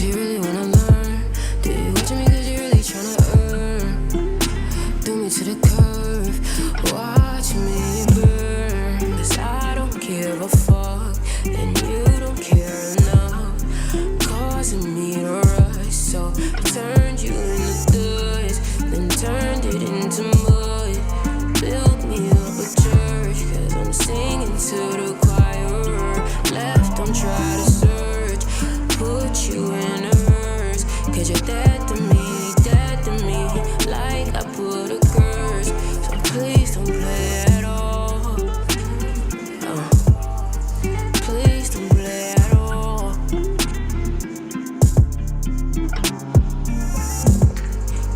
cause you really wanna learn? Do you watch me cause you really tryna earn? Do me to the curve, watch me burn. Cause I don't give a fuck, and you don't care enough, causing me to rush. So I turned you into dust, then turned it into mud. Built me up a church, cause I'm singing to the choir. Left, don't try to search, put you in a verse, cause you're dead to me, like I put a curse. So please don't play at all, please don't play at all.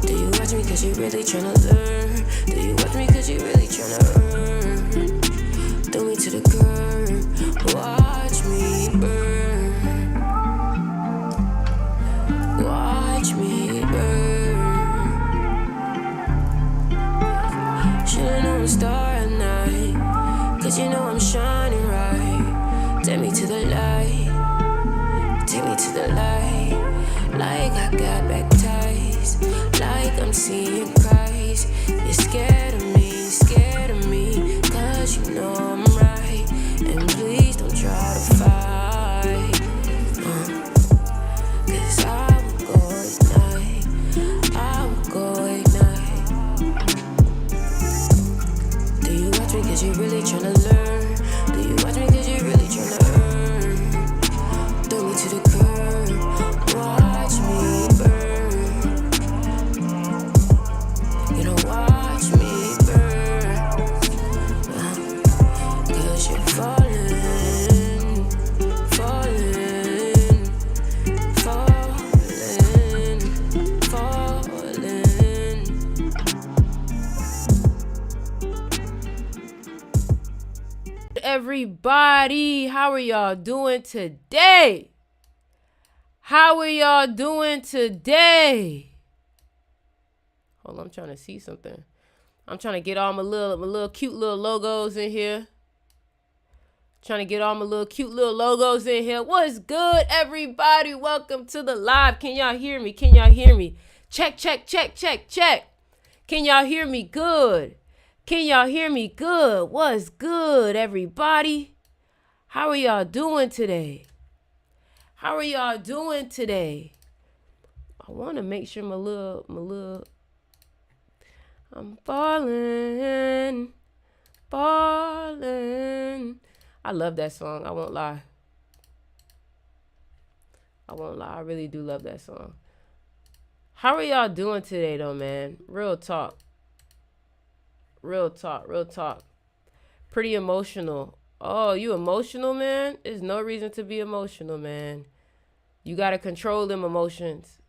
Do you watch me cause you really tryna learn? Do you watch me cause you really tryna earn? Do me to the curb, watch me burn, watch me burn. Should've known a star at night, cause you know I'm shining right. Take me to the light, take me to the light. Like I got baptized, like I'm seeing Christ. You're scared of me, cause you know I'm right. And please don't try to fight, cause I will go ignite, I will go ignite. Do you watch me cause you really tryna learn? Do you watch me cause you really tryna earn? Throw me to the curb, watch me burn. You know, watch me burn, cause you're falling, falling, falling, falling. Everybody, how are y'all doing today? How are y'all doing today? Hold on, I'm trying to see something. I'm trying to get all my little cute little logos in here. Trying to get all my little cute little logos in here. What's good, everybody? Welcome to the live. Can y'all hear me? Can y'all hear me? Check, check, check, check, check. Can y'all hear me good? Can y'all hear me good? What's good, everybody? How are y'all doing today? How are y'all doing today? I want to make sure my little, I'm falling, falling. I love that song. I won't lie. I really do love that song. How are y'all doing today, though, man? Real talk. Real talk. Real talk. Pretty emotional. Oh, you emotional, man? There's no reason to be emotional, man. You got to control them emotions.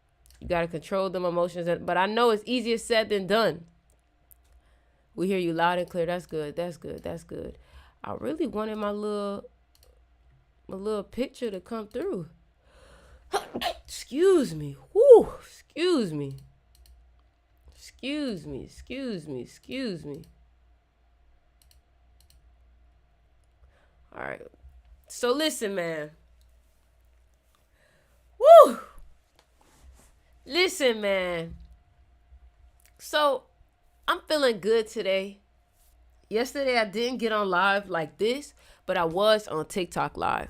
You got to control them emotions. But I know it's easier said than done. We hear you loud and clear. That's good. That's good. That's good. I really wanted my little picture to come through. Excuse me. Whoo. Excuse me. Excuse me. Excuse me. Excuse me. All right. So listen, man. Woo. Listen, man. So I'm feeling good today. Yesterday I didn't get on live like this, but I was on TikTok live.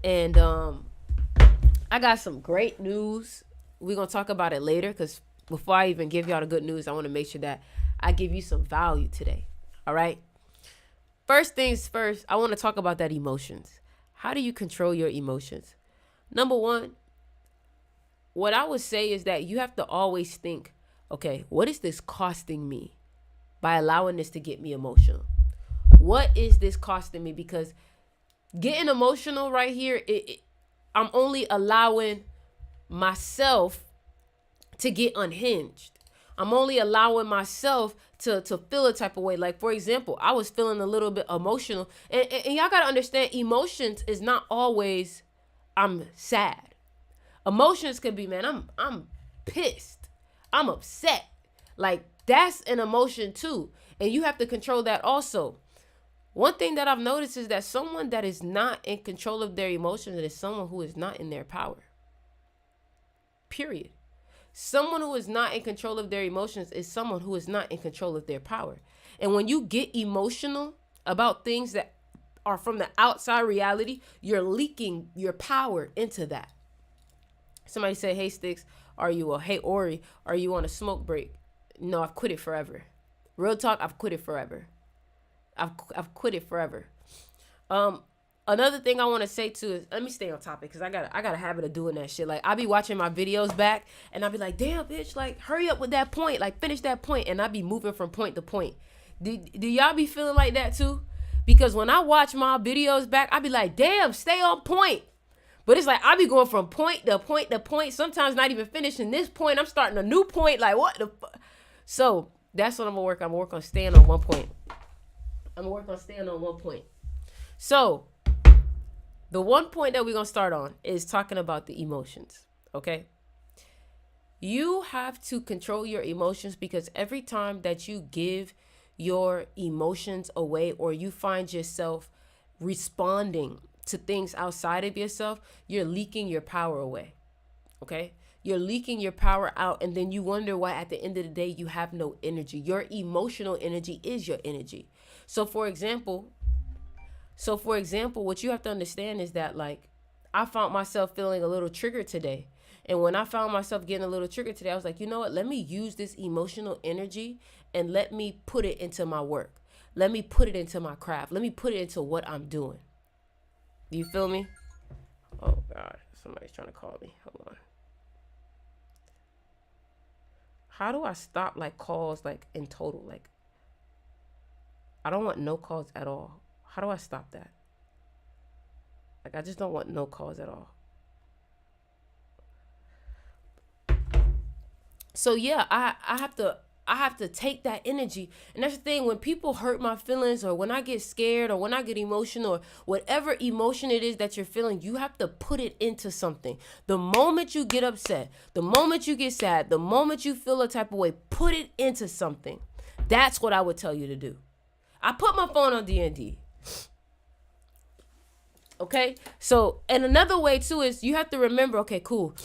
And I got some great news. We're going to talk about it later because before I even give y'all the good news, I want to make sure that I give you some value today. All right? First things first, I want to talk about that emotions. How do you control your emotions? Number one, what I would say is that you have to always think, okay, what is this costing me by allowing this to get me emotional? What is this costing me? Because getting emotional right here, I'm only allowing myself to get unhinged. I'm only allowing myself to feel a type of way. Like, for example, I was feeling a little bit emotional. And y'all got to understand, emotions is not always I'm sad. Emotions could be, man, I'm pissed. I'm upset. Like, that's an emotion too. And you have to control that also. One thing that I've noticed is that someone that is not in control of their emotions is someone who is not in their power. period. Someone who is not in control of their emotions is someone who is not in control of their power. And when you get emotional about things that are from the outside reality, you're leaking your power into that. Somebody say, hey, Sticks, hey, Ori, are you on a smoke break? No, I've quit it forever. Real talk, I've quit it forever. I've quit it forever. Another thing I want to say too is, let me stay on topic because I got a habit of doing that shit. Like, I be watching my videos back and I be like, damn, bitch, like, hurry up with that point, like, finish that point, and I be moving from point to point. Do y'all be feeling like that too? Because when I watch my videos back, I be like, damn, stay on point. But it's like I be going from point to point to point, sometimes not even finishing this point. I'm starting a new point, like, what the fuck? So that's what I'm gonna work on. I'm gonna work on staying on one point. So the one point that we're going to start on is talking about the emotions, okay? You have to control your emotions because every time that you give your emotions away or you find yourself responding to things outside of yourself, you're leaking your power away, okay? You're leaking your power out, and then you wonder why at the end of the day you have no energy. Your emotional energy is your energy. So for example, what you have to understand is that, like, I found myself feeling a little triggered today. And when I found myself getting a little triggered today, I was like, you know what? Let me use this emotional energy and let me put it into my work. Let me put it into my craft. Let me put it into what I'm doing. Do you feel me? Oh, God. Somebody's trying to call me. Hold on. How do I stop, like, calls, like, in total? Like, I don't want no calls at all. How do I stop that? Like, I just don't want no calls at all. So yeah, I have to take that energy. And that's the thing, when people hurt my feelings, or when I get scared, or when I get emotional, or whatever emotion it is that you're feeling, you have to put it into something. The moment you get upset, the moment you get sad, the moment you feel a type of way, put it into something. That's what I would tell you to do. I put my phone on D&D. Okay? So, and another way too is you have to remember, okay, cool.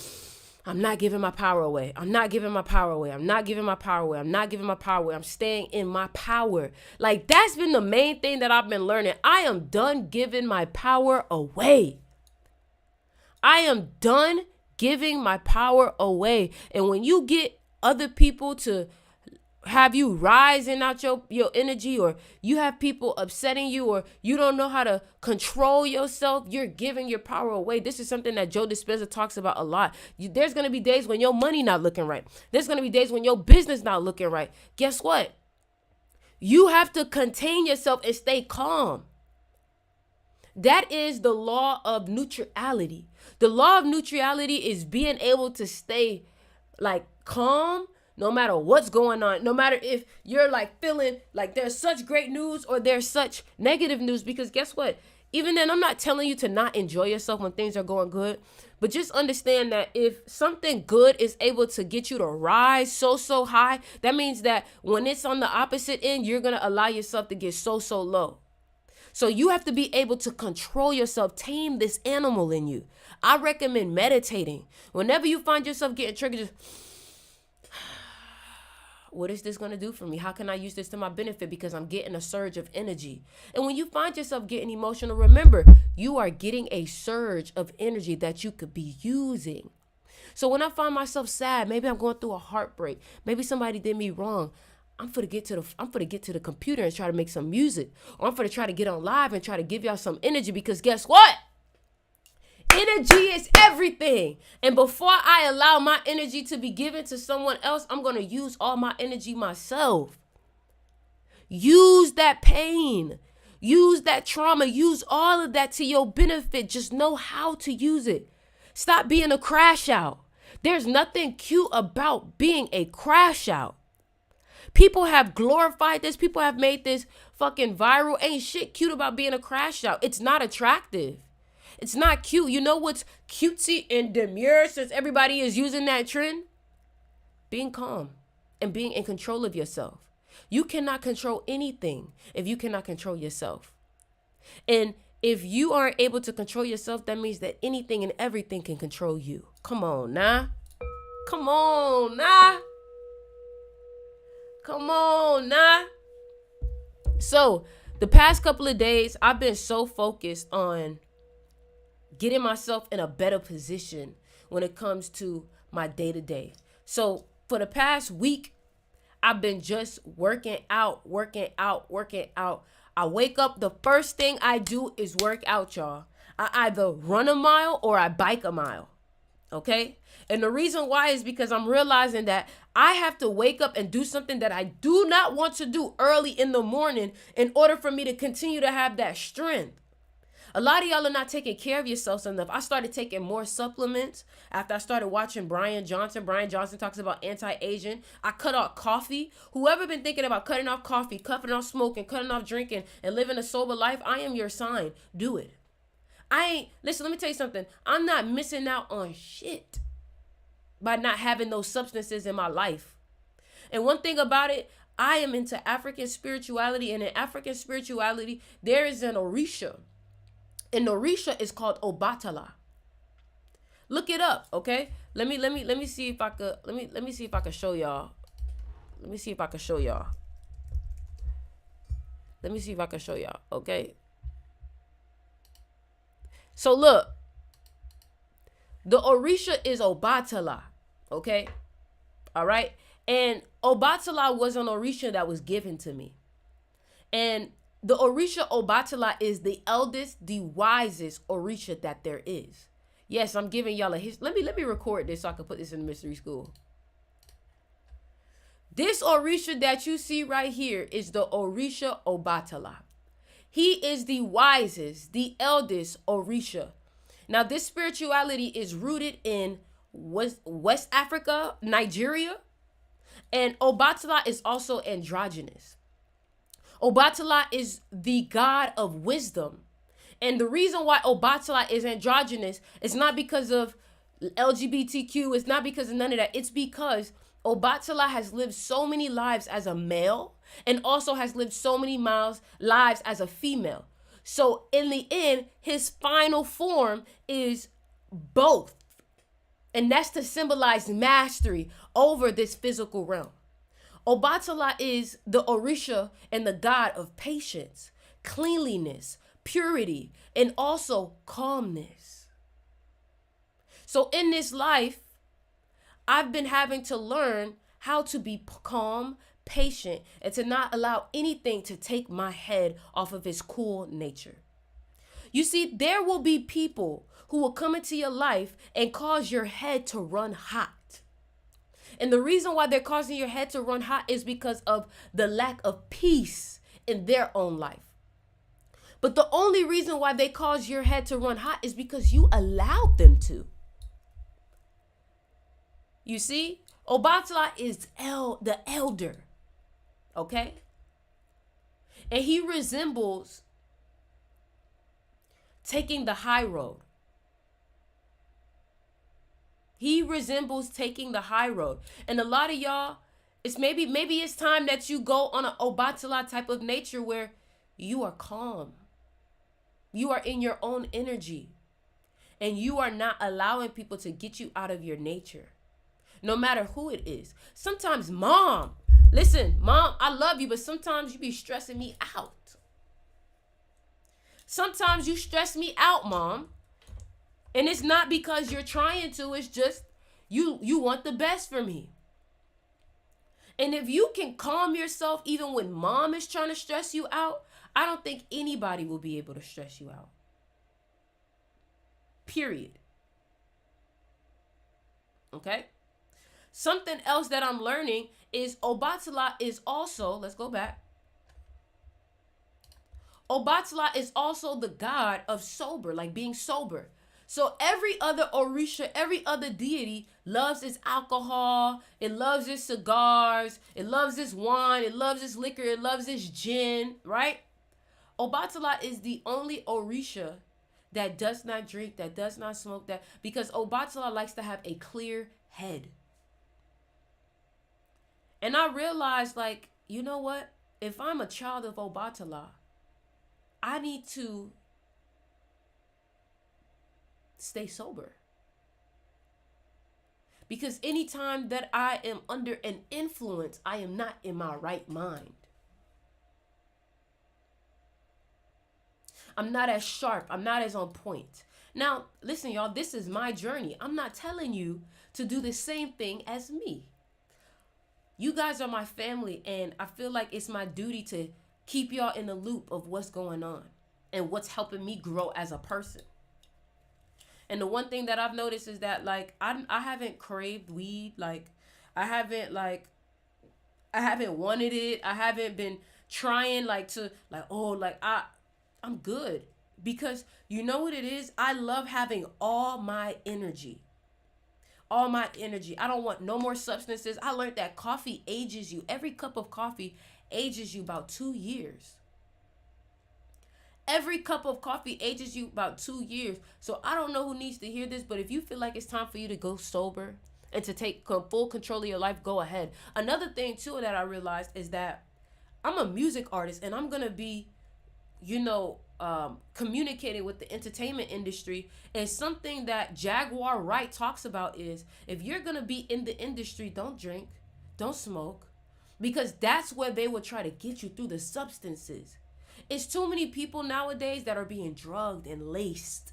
I'm not giving my power away. I'm not giving my power away. I'm not giving my power away. I'm not giving my power away. I'm staying in my power. Like, that's been the main thing that I've been learning. I am done giving my power away. I am done giving my power away. And when you get other people to have you rising out your energy, or you have people upsetting you, or you don't know how to control yourself, you're giving your power away. This is something that Joe Dispenza talks about a lot. There's going to be days when your money not looking right. There's going to be days when your business not looking right. Guess what? You have to contain yourself and stay calm. That is the law of neutrality. The law of neutrality is being able to stay, like, calm no matter what's going on, no matter if you're, like, feeling like there's such great news or there's such negative news. Because guess what? Even then, I'm not telling you to not enjoy yourself when things are going good, but just understand that if something good is able to get you to rise so high, that means that when it's on the opposite end, you're going to allow yourself to get so low. So you have to be able to control yourself, tame this animal in you. I recommend meditating. Whenever you find yourself getting triggered, just, what is this going to do for me? How can I use this to my benefit? Because I'm getting a surge of energy. And when you find yourself getting emotional, remember, you are getting a surge of energy that you could be using. So when I find myself sad, maybe I'm going through a heartbreak, maybe somebody did me wrong, I'm gonna get to the computer and try to make some music. Or I'm gonna try to get on live and try to give y'all some energy, because guess what? Energy is everything. And before I allow my energy to be given to someone else, I'm going to use all my energy myself. Use that pain. Use that trauma. Use all of that to your benefit. Just know how to use it. Stop being a crash out. There's nothing cute about being a crash out. People have glorified this. People have made this fucking viral. Ain't shit cute about being a crash out. It's not attractive. It's not cute. You know what's cutesy and demure, since everybody is using that trend? Being calm and being in control of yourself. You cannot control anything if you cannot control yourself. And if you aren't able to control yourself, that means that anything and everything can control you. Come on, nah. Come on, nah. Come on, nah. So, the past couple of days, I've been so focused on getting myself in a better position when it comes to my day to day. So, for the past week, I've been just working out. I wake up, the first thing I do is work out, y'all. I either run a mile or I bike a mile. Okay? And the reason why is because I'm realizing that I have to wake up and do something that I do not want to do early in the morning in order for me to continue to have that strength. A lot of y'all are not taking care of yourselves enough. I started taking more supplements after I started watching Brian Johnson. Brian Johnson talks about anti-aging. I cut off coffee. Whoever been thinking about cutting off coffee, cutting off smoking, cutting off drinking, and living a sober life, I am your sign. Do it. Listen, let me tell you something. I'm not missing out on shit by not having those substances in my life. And one thing about it, I am into African spirituality, and in African spirituality, there is an Orisha. And Orisha is called Obatala. Look it up, okay? Let me see if I could let me see if I can show y'all. Let me see if I can show y'all. Let me see if I can show y'all, okay? So look, the Orisha is Obatala, okay? All right? And Obatala was an Orisha that was given to me. And the Orisha Obatala is the eldest, the wisest Orisha that there is. Yes, I'm giving y'all a history. Let me record this so I can put this in the mystery school. This Orisha that you see right here is the Orisha Obatala. He is the wisest, the eldest Orisha. Now, this spirituality is rooted in West Africa, Nigeria, and Obatala is also androgynous. Obatala is the god of wisdom. And the reason why Obatala is androgynous is not because of LGBTQ, it's not because of none of that. It's because Obatala has lived so many lives as a male and also has lived so many lives as a female. So in the end, his final form is both. And that's to symbolize mastery over this physical realm. Obatala is the Orisha and the god of patience, cleanliness, purity, and also calmness. So in this life, I've been having to learn how to be calm, patient, and to not allow anything to take my head off of its cool nature. You see, there will be people who will come into your life and cause your head to run hot. And the reason why they're causing your head to run hot is because of the lack of peace in their own life. But the only reason why they cause your head to run hot is because you allowed them to. You see, Obatala is the elder, okay? And he resembles taking the high road. He resembles taking the high road. And a lot of y'all, it's maybe it's time that you go on an Obatala type of nature where you are calm. You are in your own energy. And you are not allowing people to get you out of your nature. No matter who it is. Sometimes mom, I love you, but sometimes you be stressing me out. Sometimes you stress me out, mom. And it's not because you're trying to, it's just you want the best for me. And if you can calm yourself even when mom is trying to stress you out, I don't think anybody will be able to stress you out. Period. Okay? Something else that I'm learning is Obatala is also, let's go back. Obatala is also the god of sober, like being sober. So every other Orisha, every other deity loves its alcohol, it loves its cigars, it loves its wine, it loves its liquor, it loves its gin, right? Obatala is the only Orisha that does not drink, that does not smoke, that because Obatala likes to have a clear head. And I realized, like, you know what? If I'm a child of Obatala, I need to stay sober. Because anytime that I am under an influence, I am not in my right mind. I'm not as sharp. I'm not as on point. Now, listen, y'all, this is my journey. I'm not telling you to do the same thing as me. You guys are my family, and I feel like it's my duty to keep y'all in the loop of what's going on and what's helping me grow as a person. And the one thing that I've noticed is that, like, I haven't craved weed. Like, I haven't wanted it. I haven't been trying, like, to, like, oh, like, I'm good. Because you know what it is? I love having all my energy. All my energy. I don't want no more substances. I learned that coffee ages you. Every cup of coffee ages you about 2 years. Every cup of coffee ages you about 2 years. So I don't know who needs to hear this, but if you feel like it's time for you to go sober and to take full control of your life, go ahead. Another thing too that I realized is that I'm a music artist, and I'm going to be, communicating with the entertainment industry. And something that Jaguar Wright talks about is, if you're going to be in the industry, don't drink, don't smoke, because that's where they will try to get you through the substances. It's too many people nowadays that are being drugged and laced.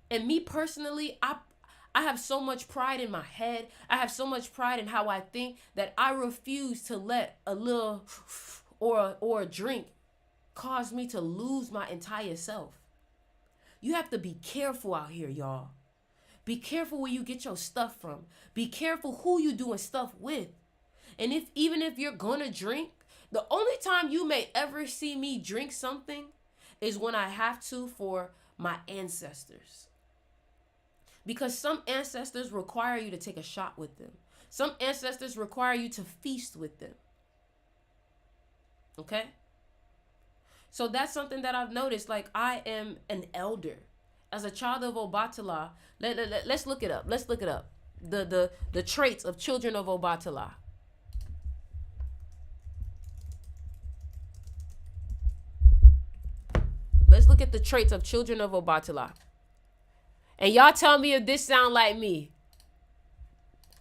And me personally, I have so much pride in my head. I have so much pride in how I think that I refuse to let a little or a drink cause me to lose my entire self. You have to be careful out here, y'all. Be careful where you get your stuff from. Be careful who you doing stuff with. And even if you're gonna drink, the only time you may ever see me drink something is when I have to for my ancestors. Because some ancestors require you to take a shot with them. Some ancestors require you to feast with them. Okay? So that's something that I've noticed. Like, I am an elder. As a child of Obatala, let's look it up. Let's look it up. The traits of children of Obatala. Let's look at the traits of children of Obatala. And y'all tell me if this sound like me.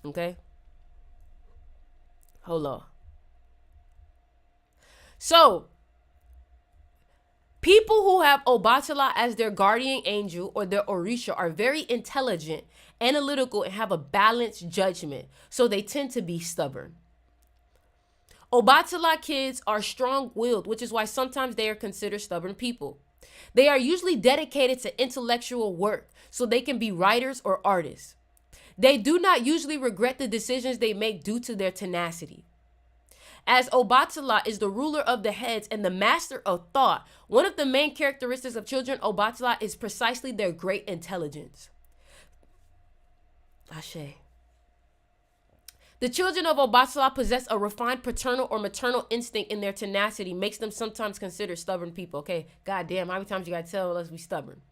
Okay? Hold on. So, people who have Obatala as their guardian angel or their Orisha are very intelligent, analytical, and have a balanced judgment. So they tend to be stubborn. Obatala kids are strong-willed, which is why sometimes they are considered stubborn people. They are usually dedicated to intellectual work, so they can be writers or artists. They do not usually regret the decisions they make due to their tenacity. As Obatala is the ruler of the heads and the master of thought, one of the main characteristics of children Obatala is precisely their great intelligence. Ashe. The children of Obatala possess a refined paternal or maternal instinct, in their tenacity makes them sometimes considered stubborn people. Okay, goddamn, how many times you gotta tell us we stubborn?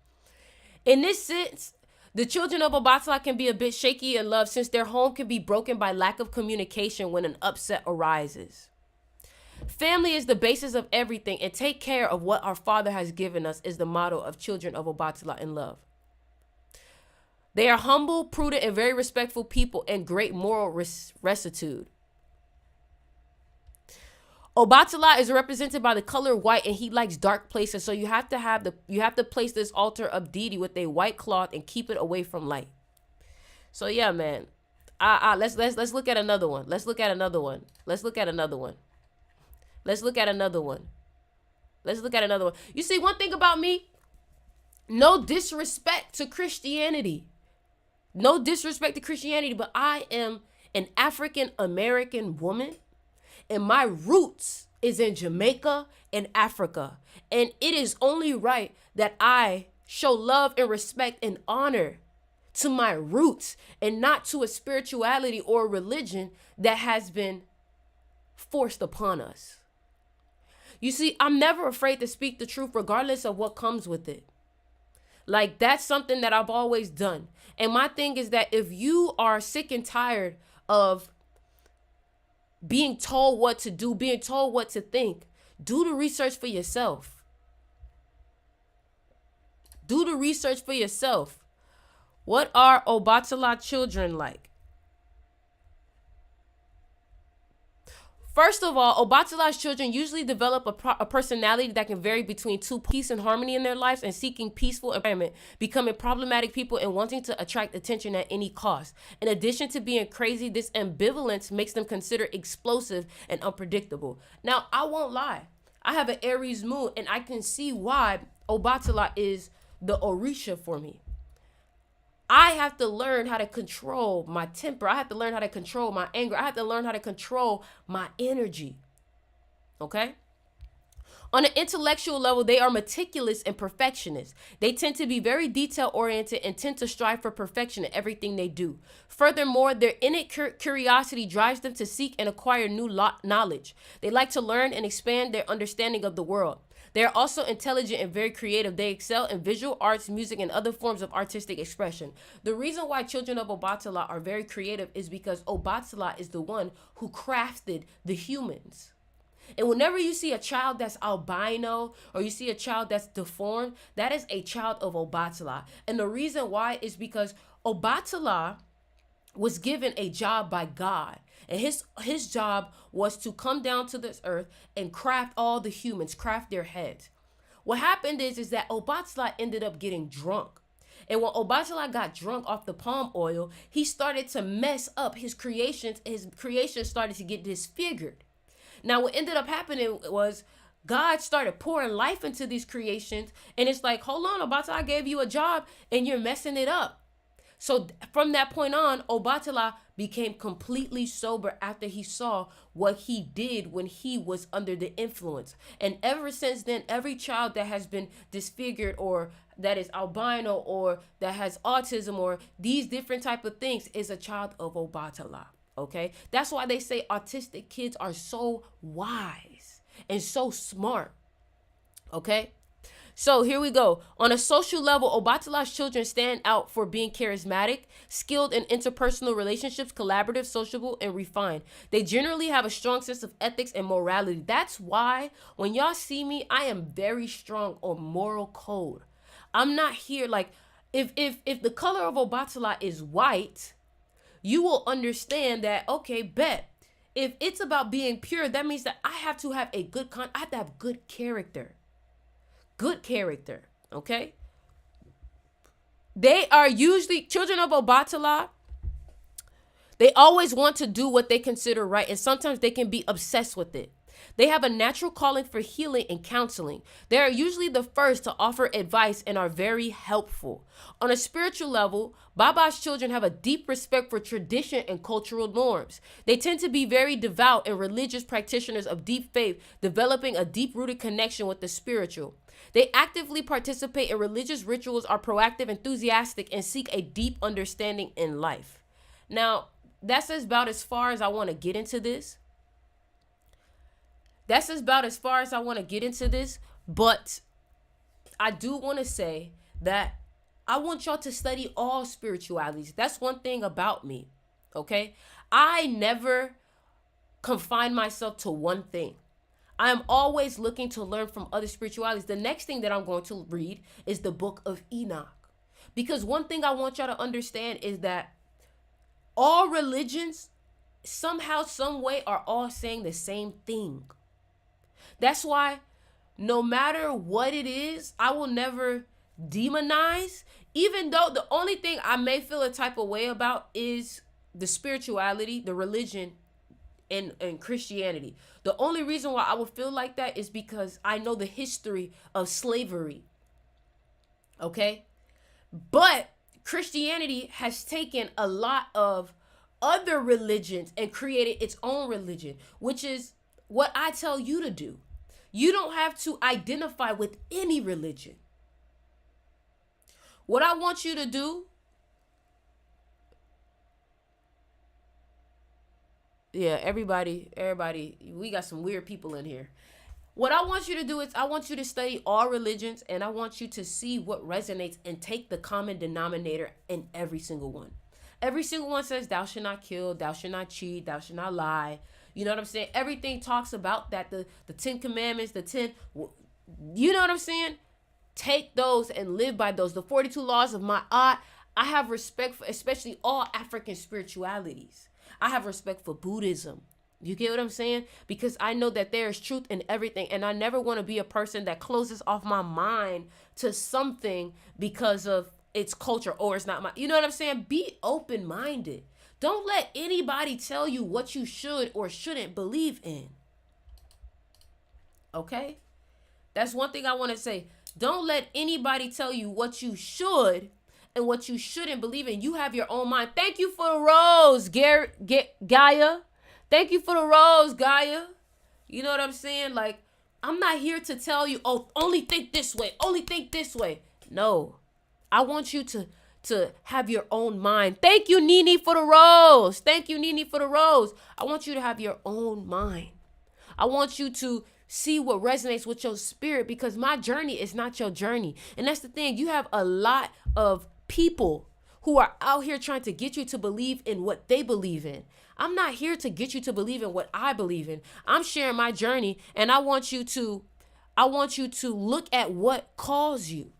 In this sense, the children of Obatala can be a bit shaky in love, since their home can be broken by lack of communication when an upset arises. Family is the basis of everything, and take care of what our Father has given us is the motto of children of Obatala in love. They are humble, prudent, and very respectful people, and great moral rectitude. Obatala is represented by the color white, and he likes dark places. So you have to place this altar of deity with a white cloth and keep it away from light. So yeah, man. Let's look at another one. Let's look at another one. Let's look at another one. Let's look at another one. Let's look at another one. You see, one thing about me, no disrespect to Christianity. No disrespect to Christianity, but I am an African American woman, and my roots is in Jamaica and Africa. And it is only right that I show love and respect and honor to my roots, and not to a spirituality or religion that has been forced upon us. You see, I'm never afraid to speak the truth regardless of what comes with it. Like, that's something that I've always done. And my thing is that if you are sick and tired of being told what to do, being told what to think, do the research for yourself. Do the research for yourself. What are Obatala children like? First of all, Obatala's children usually develop a personality that can vary between peace and harmony in their lives and seeking peaceful environment, becoming problematic people and wanting to attract attention at any cost. In addition to being crazy, this ambivalence makes them considered explosive and unpredictable. Now, I won't lie. I have an Aries moon, and I can see why Obatala is the Orisha for me. I have to learn how to control my temper. I have to learn how to control my anger. I have to learn how to control my energy. Okay? On an intellectual level, they are meticulous and perfectionists. They tend to be very detail-oriented and tend to strive for perfection in everything they do. Furthermore, their innate curiosity drives them to seek and acquire new knowledge. They like to learn and expand their understanding of the world. They are also intelligent and very creative. They excel in visual arts, music, and other forms of artistic expression. The reason why children of Obatala are very creative is because Obatala is the one who crafted the humans. And whenever you see a child that's albino or you see a child that's deformed, that is a child of Obatala. And the reason why is because Obatala was given a job by God. And his job was to come down to this earth and craft all the humans, craft their heads. What happened is that Obatala ended up getting drunk. And when Obatala got drunk off the palm oil, he started to mess up his creations. His creations started to get disfigured. Now, what ended up happening was God started pouring life into these creations. And it's like, hold on, Obatala, I gave you a job and you're messing it up. So from that point on, Obatala became completely sober after he saw what he did when he was under the influence. And ever since then, every child that has been disfigured or that is albino or that has autism or these different type of things is a child of Obatala. Okay, that's why they say autistic kids are so wise and so smart. Okay. So here we go. On a social level, Obatala's children stand out for being charismatic, skilled in interpersonal relationships, collaborative, sociable, and refined. They generally have a strong sense of ethics and morality. That's why when y'all see me, I am very strong on moral code. I'm not here like if the color of Obatala is white, you will understand that, okay, bet. If it's about being pure, that means that I have to have I have to have good character. Good character, okay? They are usually children of Obatala. They always want to do what they consider right, and sometimes they can be obsessed with it. They have a natural calling for healing and counseling. They are usually the first to offer advice and are very helpful. On a spiritual level, Baba's children have a deep respect for tradition and cultural norms. They tend to be very devout and religious practitioners of deep faith, developing a deep-rooted connection with the spiritual. They actively participate in religious rituals, are proactive, enthusiastic, and seek a deep understanding in life. Now, that's about as far as I want to get into this. But I do want to say that I want y'all to study all spiritualities. That's one thing about me, okay? I never confine myself to one thing. I am always looking to learn from other spiritualities. The next thing that I'm going to read is the book of Enoch. Because one thing I want y'all to understand is that all religions, somehow, some way, are all saying the same thing. That's why no matter what it is, I will never demonize, even though the only thing I may feel a type of way about is the spirituality, the religion, and Christianity. The only reason why I would feel like that is because I know the history of slavery. Okay? But Christianity has taken a lot of other religions and created its own religion, which is what I tell you to do. You don't have to identify with any religion. What I want you to do, yeah, everybody, we got some weird people in here. What I want you to do is I want you to study all religions, and I want you to see what resonates and take the common denominator in every single one. Every single one says thou shalt not kill, thou shalt not cheat, thou shalt not lie. You know what I'm saying? Everything talks about that. The 10 commandments, you know what I'm saying? Take those and live by those. The 42 laws of Ma'at. I have respect for especially all African spiritualities. I have respect for Buddhism. You get what I'm saying? Because I know that there is truth in everything. And I never want to be a person that closes off my mind to something because of its culture or it's not my, you know what I'm saying? Be open-minded. Don't let anybody tell you what you should or shouldn't believe in. Okay? That's one thing I want to say. Don't let anybody tell you what you should and what you shouldn't believe in. You have your own mind. Thank you for the rose, Gaia. Thank you for the rose, Gaia. You know what I'm saying? Like, I'm not here to tell you, oh, only think this way. Only think this way. No. I want you to have your own mind. Thank you, Nini, for the rose. Thank you, Nini, for the rose. I want you to have your own mind. I want you to see what resonates with your spirit, because my journey is not your journey. And that's the thing. You have a lot of people who are out here trying to get you to believe in what they believe in. I'm not here to get you to believe in what I believe in. I'm sharing my journey, and I want you to look at what calls you.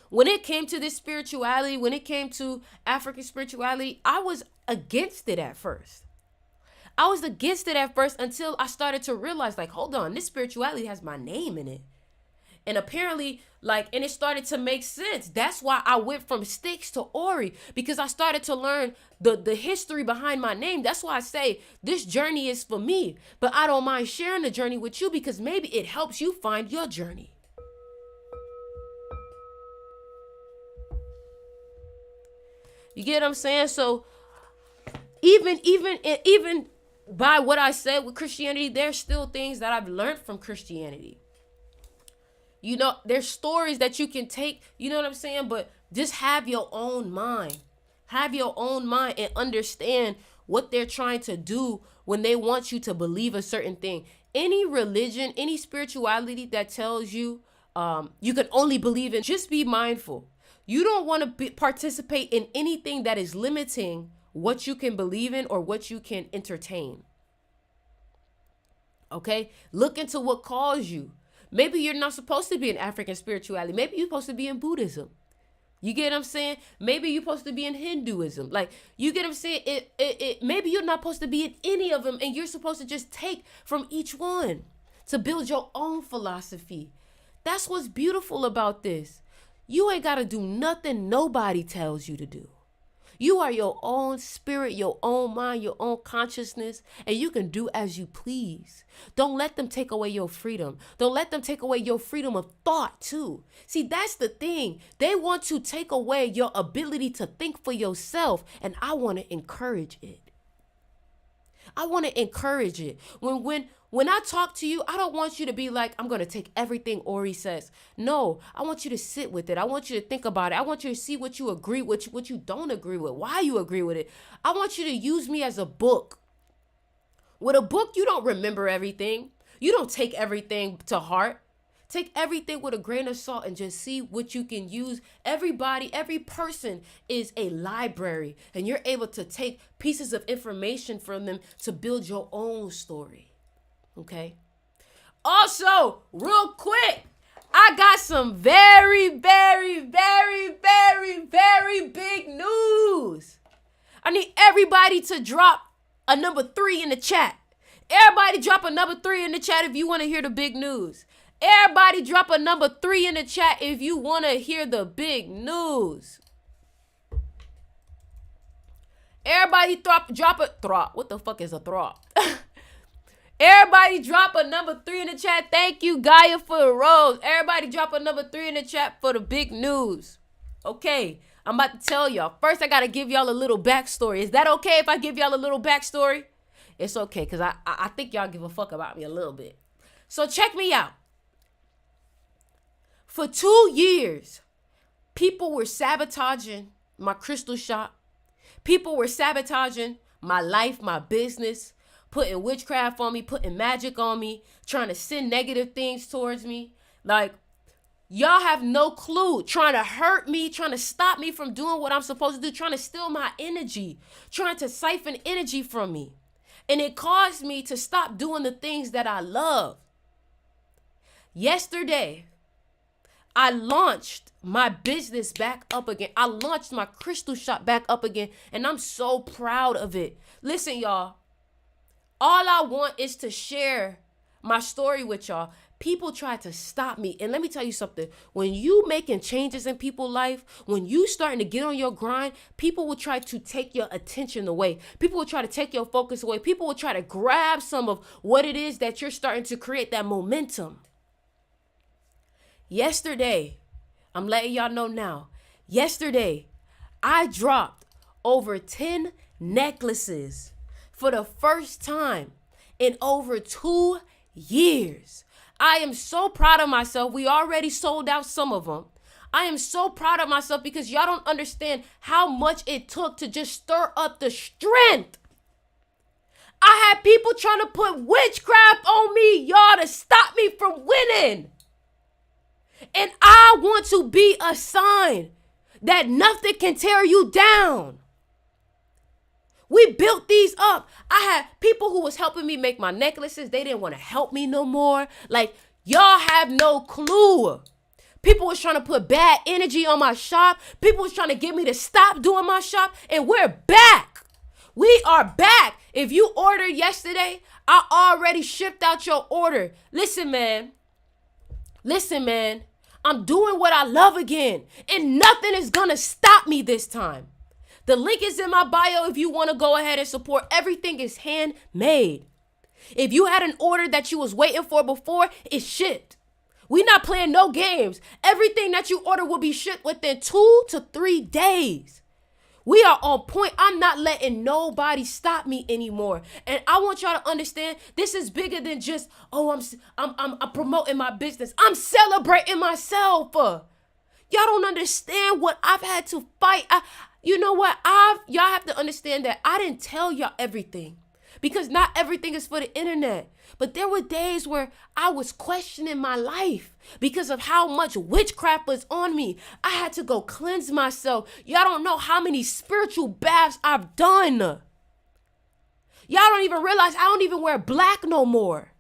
When it came to this spirituality, when it came to African spirituality, I was against it at first. I was against it at first until I started to realize, like, hold on, this spirituality has my name in it. And apparently, and it started to make sense. That's why I went from Styx to Ori, because I started to learn the history behind my name. That's why I say this journey is for me, but I don't mind sharing the journey with you, because maybe it helps you find your journey. You get what I'm saying? So even by what I said with Christianity, there's still things that I've learned from Christianity. You know, there's stories that you can take, you know what I'm saying? But just have your own mind. Have your own mind and understand what they're trying to do when they want you to believe a certain thing. Any religion, any spirituality that tells you you can only believe in, just be mindful. You don't want to participate in anything that is limiting what you can believe in or what you can entertain. Okay? Look into what calls you. Maybe you're not supposed to be in African spirituality. Maybe you're supposed to be in Buddhism. You get what I'm saying? Maybe you're supposed to be in Hinduism. Like, you get what I'm saying? Maybe you're not supposed to be in any of them, and you're supposed to just take from each one to build your own philosophy. That's what's beautiful about this. You ain't got to do nothing nobody tells you to do. You are your own spirit, your own mind, your own consciousness, and you can do as you please. Don't let them take away your freedom. Don't let them take away your freedom of thought too. See, that's the thing. They want to take away your ability to think for yourself, and I want to encourage it. I want to encourage it. When I talk to you, I don't want you to be like, I'm going to take everything Ori says. No, I want you to sit with it. I want you to think about it. I want you to see what you agree with, what you don't agree with, why you agree with it. I want you to use me as a book. With a book, you don't remember everything. You don't take everything to heart. Take everything with a grain of salt and just see what you can use. Everybody, every person is a library, and you're able to take pieces of information from them to build your own story. Okay. Also, real quick, I got some very, very, very, very, very big news. I need everybody to drop a number 3 in the chat. Everybody drop a number 3 in the chat if you want to hear the big news. Everybody drop a number 3 in the chat if you want to hear the big news. Everybody drop a throp. What the fuck is a throp? Everybody drop a number 3 in the chat. Thank you, Gaia, for the rose. Everybody drop a number 3 in the chat for the big news. Okay, I'm about to tell y'all. First, I got to give y'all a little backstory. Is that okay if I give y'all a little backstory? It's okay, because I think y'all give a fuck about me a little bit. So check me out. For 2 years, people were sabotaging my crystal shop. People were sabotaging my life, my business, putting witchcraft on me, putting magic on me, trying to send negative things towards me. Like, y'all have no clue. Trying to hurt me, trying to stop me from doing what I'm supposed to do, trying to steal my energy, trying to siphon energy from me. And it caused me to stop doing the things that I love. Yesterday, I launched my business back up again. I launched my crystal shop back up again, and I'm so proud of it. Listen, y'all, all I want is to share my story with y'all. People try to stop me. And let me tell you something. When you making changes in people's life, when you starting to get on your grind, people will try to take your attention away. People will try to take your focus away. People will try to grab some of what it is that you're starting to create, that momentum. Yesterday, I'm letting y'all know now. Yesterday, I dropped over 10 necklaces for the first time in over 2 years. I am so proud of myself. We already sold out some of them. I am so proud of myself because y'all don't understand how much it took to just stir up the strength. I had people trying to put witchcraft on me, y'all, to stop me from winning. And I want to be a sign that nothing can tear you down. We built these up. I had people who was helping me make my necklaces. They didn't want to help me no more. Like, y'all have no clue. People was trying to put bad energy on my shop. People was trying to get me to stop doing my shop. And we're back. We are back. If you ordered yesterday, I already shipped out your order. Listen, man. I'm doing what I love again. And nothing is going to stop me this time. The link is in my bio if you want to go ahead and support. Everything is handmade. If you had an order that you was waiting for before, it's shipped. We not playing no games. Everything that you order will be shipped within 2 to 3 days. We are on point. I'm not letting nobody stop me anymore. And I want y'all to understand this is bigger than just, I'm promoting my business. I'm celebrating myself. Y'all don't understand what I've had to fight. You know what? Y'all have to understand that I didn't tell y'all everything because not everything is for the internet. But there were days where I was questioning my life because of how much witchcraft was on me. I had to go cleanse myself. Y'all don't know how many spiritual baths I've done. Y'all don't even realize I don't even wear black no more.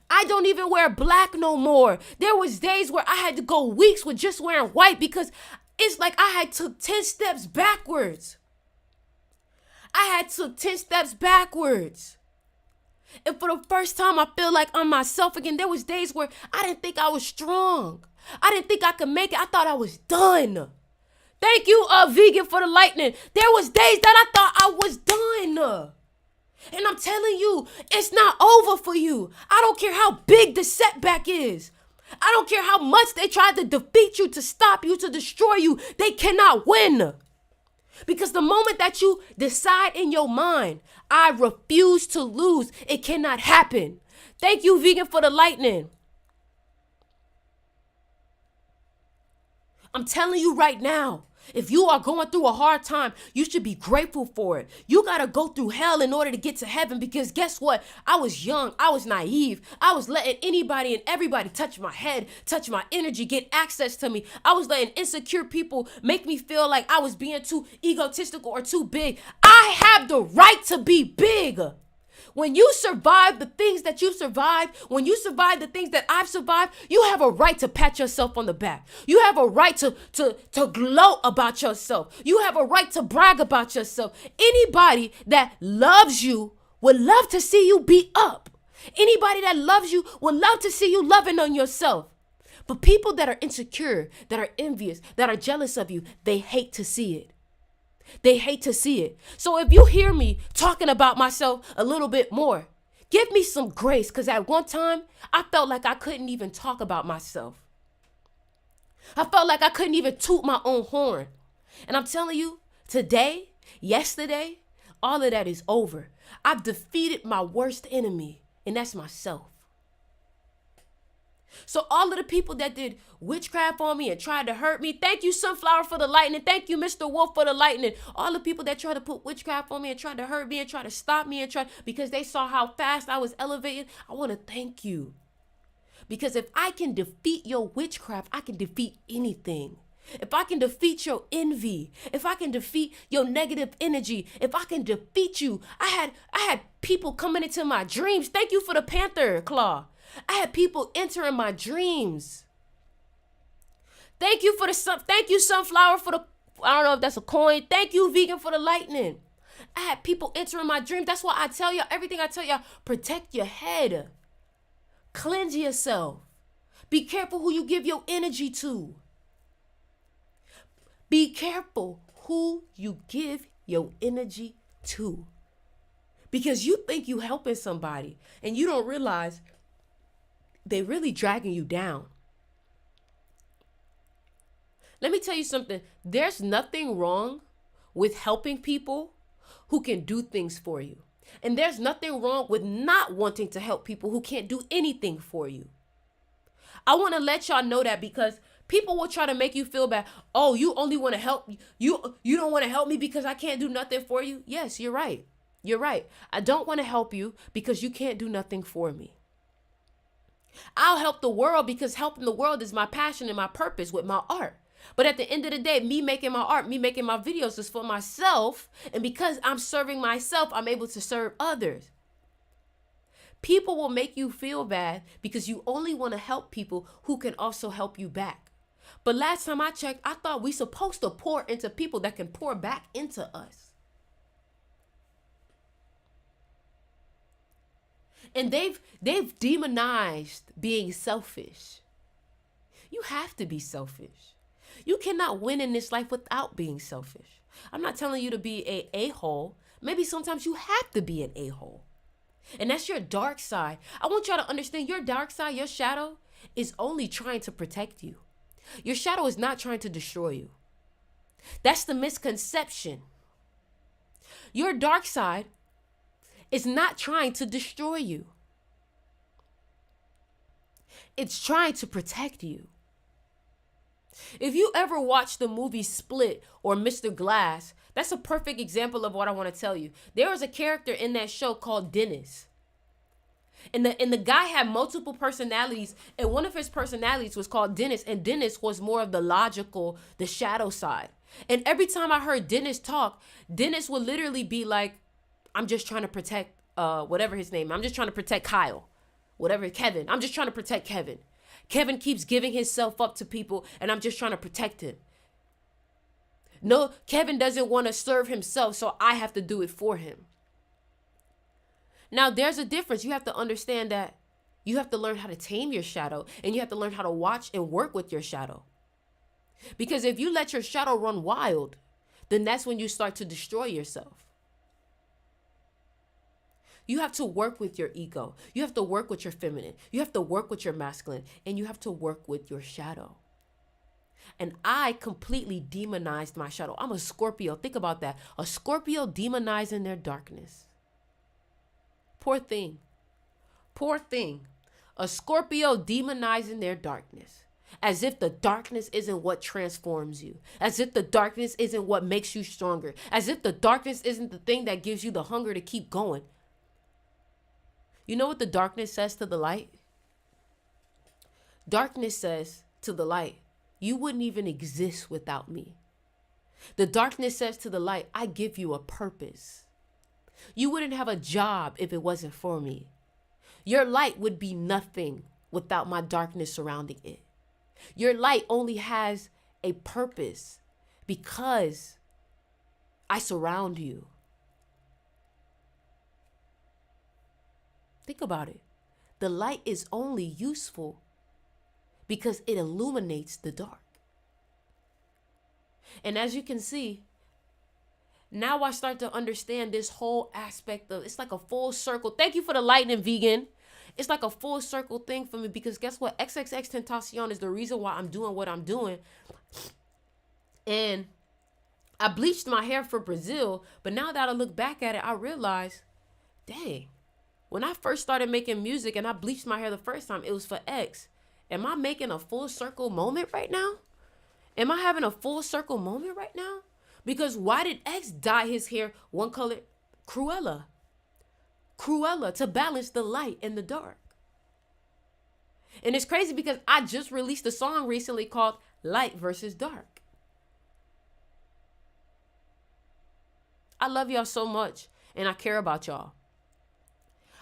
I don't even wear black no more. There was days where I had to go weeks with just wearing white because it's like I had took 10 steps backwards. And for the first time, I feel like I'm myself again. There was days where I didn't think I was strong. I didn't think I could make it. I thought I was done. Thank you, Vegan, for the lightning. There was days that I thought I was done. And I'm telling you, it's not over for you. I don't care how big the setback is. I don't care how much they tried to defeat you, to stop you, to destroy you. They cannot win. Because the moment that you decide in your mind, I refuse to lose, it cannot happen. Thank you, Vegan, for the lightning. I'm telling you right now, if you are going through a hard time, you should be grateful for it. You got to go through hell in order to get to heaven because guess what? I was young. I was naive. I was letting anybody and everybody touch my head, touch my energy, get access to me. I was letting insecure people make me feel like I was being too egotistical or too big. I have the right to be big. When you survive the things that you survived, when you survive the things that I've survived, you have a right to pat yourself on the back. You have a right to gloat about yourself. You have a right to brag about yourself. Anybody that loves you would love to see you be up. Anybody that loves you would love to see you loving on yourself. But people that are insecure, that are envious, that are jealous of you, they hate to see it. They hate to see it. So if you hear me talking about myself a little bit more, give me some grace because at one time, I felt like I couldn't even talk about myself. I felt like I couldn't even toot my own horn. And I'm telling you, today, yesterday, all of that is over. I've defeated my worst enemy, and that's myself. So all of the people that did witchcraft on me and tried to hurt me, thank you, Sunflower, for the lightning. Thank you, Mr. Wolf, for the lightning. All the people that tried to put witchcraft on me and tried to hurt me and tried to stop me and because they saw how fast I was elevated, I want to thank you. Because if I can defeat your witchcraft, I can defeat anything. If I can defeat your envy, if I can defeat your negative energy, if I can defeat you, I had people coming into my dreams. Thank you for the panther claw. I had people entering my dreams. Thank you for the sun. Thank you, sunflower, for the, I don't know if that's a coin. Thank you, vegan, for the lightning. I had people entering my dream. That's why I tell y'all, everything I tell y'all, protect your head. Cleanse yourself. Be careful who you give your energy to. Be careful who you give your energy to. Because you think you helping somebody and you don't realize they really dragging you down. Let me tell you something. There's nothing wrong with helping people who can do things for you. And there's nothing wrong with not wanting to help people who can't do anything for you. I want to let y'all know that, because people will try to make you feel bad. Oh, you only want to help. You don't want to help me because I can't do nothing for you. Yes, you're right. You're right. I don't want to help you because you can't do nothing for me. I'll help the world because helping the world is my passion and my purpose with my art. But at the end of the day, me making my art, me making my videos is for myself. And because I'm serving myself, I'm able to serve others. People will make you feel bad because you only want to help people who can also help you back. But last time I checked, I thought we supposed to pour into people that can pour back into us. And they've demonized being selfish. You have to be selfish. You cannot win in this life without being selfish. I'm not telling you to be an a-hole. Maybe sometimes you have to be an a-hole. And that's your dark side. I want y'all to understand your dark side, your shadow, is only trying to protect you. Your shadow is not trying to destroy you. That's the misconception. Your dark side is not trying to destroy you. It's trying to protect you. If you ever watch the movie Split or Mr. Glass, that's a perfect example of what I want to tell you. There was a character in that show called Dennis. And the guy had multiple personalities, and one of his personalities was called Dennis, and Dennis was more of the logical, the shadow side. And every time I heard Dennis talk, Dennis would literally be like, I'm just trying to protect whatever his name. I'm just trying to protect Kyle. Whatever, Kevin. I'm just trying to protect Kevin. Kevin keeps giving himself up to people, and I'm just trying to protect him. No, Kevin doesn't want to serve himself, so I have to do it for him. Now, there's a difference. You have to understand that you have to learn how to tame your shadow, and you have to learn how to watch and work with your shadow. Because if you let your shadow run wild, then that's when you start to destroy yourself. You have to work with your ego. You have to work with your feminine. You have to work with your masculine, and you have to work with your shadow. And I completely demonized my shadow. I'm a Scorpio. Think about that. A Scorpio demonizing their darkness. Poor thing. Poor thing. A Scorpio demonizing their darkness. As if the darkness isn't what transforms you. As if the darkness isn't what makes you stronger. As if the darkness isn't the thing that gives you the hunger to keep going. You know what the darkness says to the light? Darkness says to the light, you wouldn't even exist without me. The darkness says to the light, I give you a purpose. You wouldn't have a job if it wasn't for me. Your light would be nothing without my darkness surrounding it. Your light only has a purpose because I surround you. Think about it. The light is only useful because it illuminates the dark. And as you can see, now I start to understand this whole aspect of, it's like a full circle. Thank you for the lightning, vegan. It's like a full circle thing for me, because guess what? XXX Tentacion is the reason why I'm doing what I'm doing. And I bleached my hair for Brazil, but now that I look back at it, I realize, dang, when I first started making music and I bleached my hair the first time, it was for X. Am I making a full circle moment right now? Am I having a full circle moment right now? Because why did X dye his hair one color? Cruella. Cruella, to balance the light and the dark. And it's crazy because I just released a song recently called Light versus Dark. I love y'all so much and I care about y'all.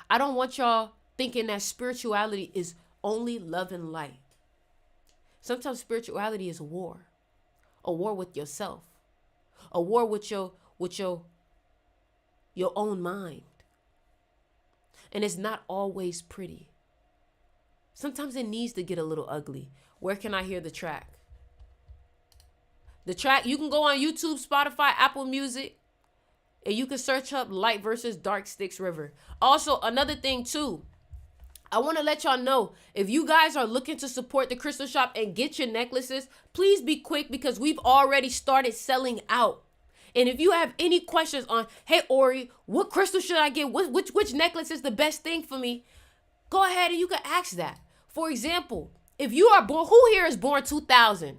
I don't want y'all thinking that spirituality is only love and light. Sometimes spirituality is a war with yourself, a war with your own mind. And it's not always pretty. Sometimes it needs to get a little ugly. Where can I hear the track? The track, you can go on YouTube, Spotify, Apple Music, and you can search up Light versus Dark Styx River. Also, another thing too, I want to let y'all know, if you guys are looking to support the crystal shop and get your necklaces, please be quick because we've already started selling out. And if you have any questions on, hey, Ori, what crystal should I get? Which necklace is the best thing for me? Go ahead and you can ask that. For example, if you are born, who here is born 2000?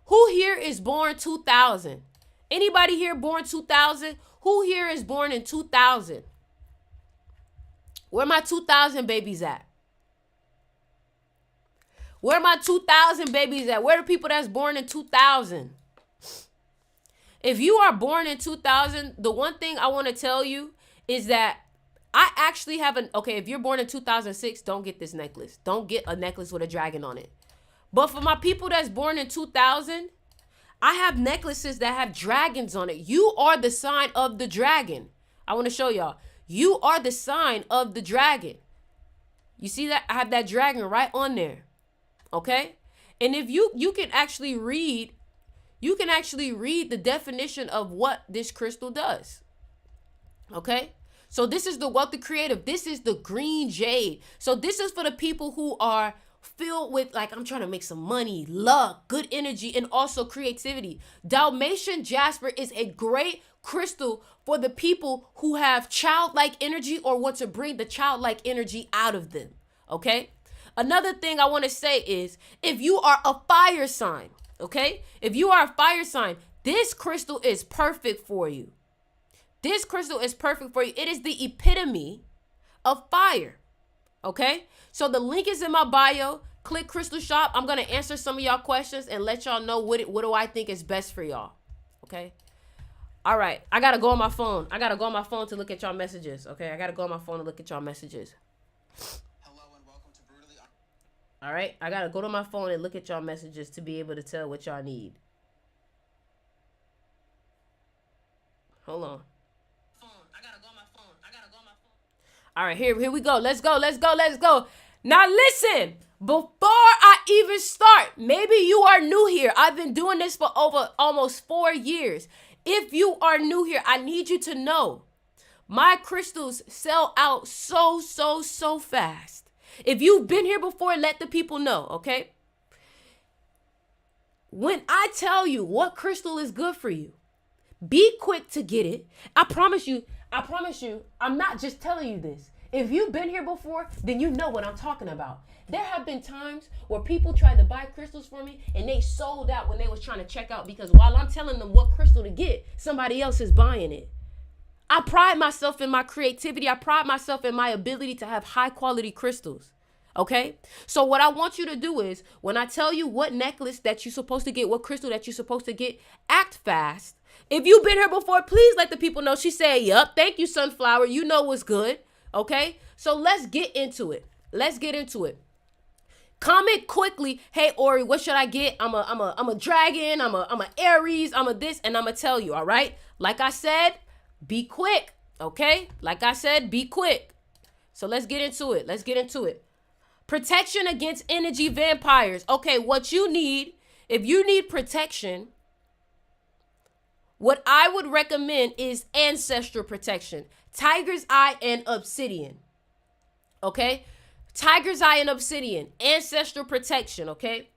Who here is born 2000? Anybody here born 2000? Who here is born in 2000? Where my 2000 babies at? Where my 2000 babies at? Where the people that's born in 2000? If you are born in 2000, the one thing I want to tell you is that I actually have if you're born in 2006, don't get this necklace. Don't get a necklace with a dragon on it. But for my people that's born in 2000, I have necklaces that have dragons on it. You are the sign of the dragon. I want to show y'all. You are the sign of the dragon. You see that? I have that dragon right on there. Okay? And if you can actually read the definition of what this crystal does. Okay? So this is the wealthy creative. This is the green jade. So this is for the people who are filled with, like, I'm trying to make some money, luck, good energy, and also creativity. Dalmatian jasper is a great crystal for the people who have childlike energy or want to bring the childlike energy out of them. Okay? Another thing I want to say is, if you are a fire sign, okay? If you are a fire sign, this crystal is perfect for you. This crystal is perfect for you. It is the epitome of fire. Okay? So the link is in my bio. Click Crystal Shop. I'm going to answer some of y'all questions and let y'all know what do I think is best for y'all. Okay? All right. I got to go on my phone. I got to go on my phone to look at y'all messages. Okay? I got to go on my phone to look at y'all messages. Hello and welcome to Brutally. All right? I got to go to my phone and look at y'all messages to be able to tell what y'all need. Hold on. All right, here we go. Let's go. Now listen, before I even start, maybe you are new here. I've been doing this for over almost 4 years. If you are new here, I need you to know my crystals sell out so fast. If you've been here before, let the people know, okay? When I tell you what crystal is good for you, be quick to get it. I promise you, I'm not just telling you this. If you've been here before, then you know what I'm talking about. There have been times where people tried to buy crystals for me and they sold out when they was trying to check out because while I'm telling them what crystal to get, somebody else is buying it. I pride myself in my creativity. I pride myself in my ability to have high quality crystals. Okay? So what I want you to do is when I tell you what necklace that you're supposed to get, what crystal that you're supposed to get, act fast. If you've been here before, please let the people know. She said, yup, thank you, Sunflower. You know what's good. Okay? So let's get into it. Comment quickly. Hey, Ori, what should I get? I'm a dragon. I'm a Aries. I'm a this, and I'm going to tell you, all right? Like I said, be quick. Okay? Like I said, be quick. So let's get into it. Protection against energy vampires. Okay, what you need, if you need protection, what I would recommend is ancestral protection. Tiger's Eye and Obsidian. Okay? Tiger's Eye and Obsidian. Ancestral protection, okay?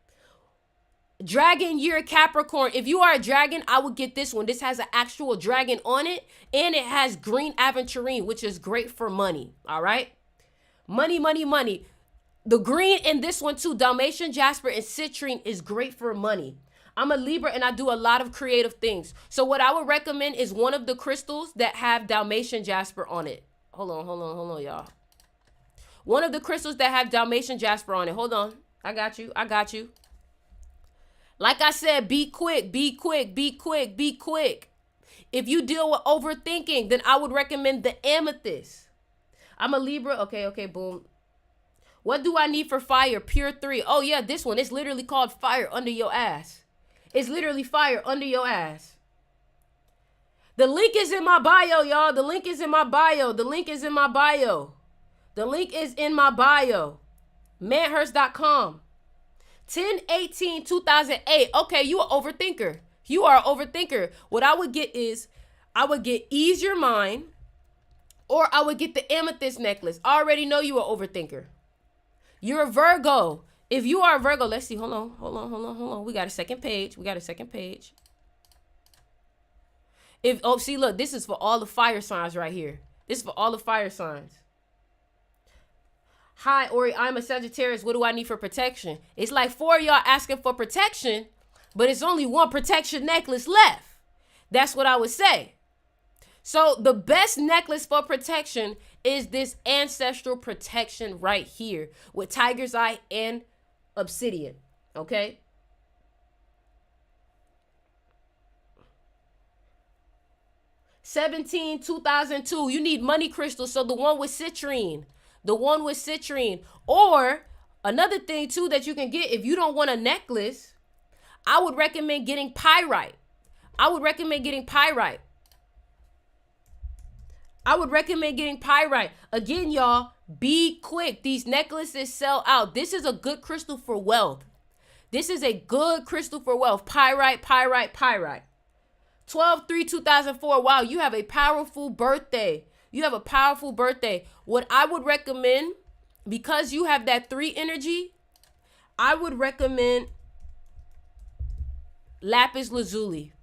Dragon Year Capricorn. If you are a dragon, I would get this one. This has an actual dragon on it. And it has green aventurine, which is great for money. All right? Money. The green in this one too, Dalmatian Jasper and Citrine, is great for money. I'm a Libra and I do a lot of creative things. So what I would recommend is one of the crystals that have Dalmatian Jasper on it. Hold on, y'all. One of the crystals that have Dalmatian Jasper on it. Hold on. I got you. Like I said, be quick. If you deal with overthinking, then I would recommend the amethyst. I'm a Libra. Okay, boom. What do I need for fire? Pure 3. Oh, yeah, this one. It's literally called fire under your ass. It's literally fire under your ass. The link is in my bio, y'all. The link is in my bio. The link is in my bio. The link is in my bio. Manhurst.com. 10/18/2008. Okay, you an overthinker. You are an overthinker. What I would get is, I would get Ease Your Mind, or I would get the amethyst necklace. I already know you an overthinker. You're a Virgo. If you are a Virgo, let's see. Hold on. We got a second page. See, look, this is for all the fire signs right here. This is for all the fire signs. Hi, Ori, I'm a Sagittarius. What do I need for protection? It's like 4 of y'all asking for protection, but it's only one protection necklace left. That's what I would say. So the best necklace for protection is this ancestral protection right here with tiger's eye and obsidian. Okay. (17/2002). You need money crystal. So the one with citrine. Or another thing too that you can get if you don't want a necklace, I would recommend getting pyrite. Again, y'all, be quick. These necklaces sell out. This is a good crystal for wealth. Pyrite. 12/3/2004. Wow, you have a powerful birthday. What I would recommend, because you have that 3 energy, I would recommend lapis lazuli.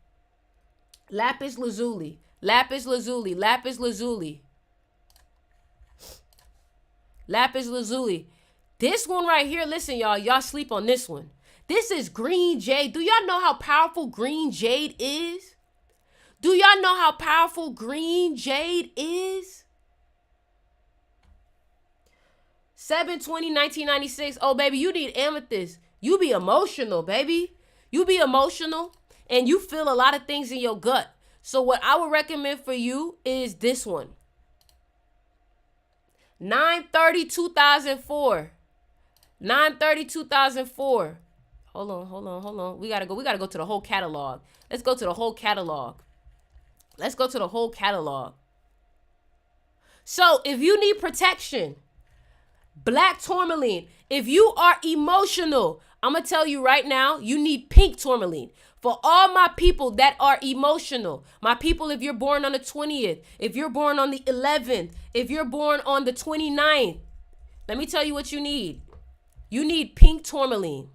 This one right here, listen, y'all sleep on this one. This is green jade. Do y'all know how powerful green jade is? 7/20/1996. Oh, baby, you need amethyst. You be emotional, baby. And you feel a lot of things in your gut. So what I would recommend for you is this one. 9/30/2004. Hold on. We gotta go to the whole catalog. Let's go to the whole catalog. So if you need protection, black tourmaline. If you are emotional, I'm going to tell you right now, you need pink tourmaline. For all my people that are emotional, my people, if you're born on the 20th, if you're born on the 11th, if you're born on the 29th, let me tell you what you need. You need pink tourmaline.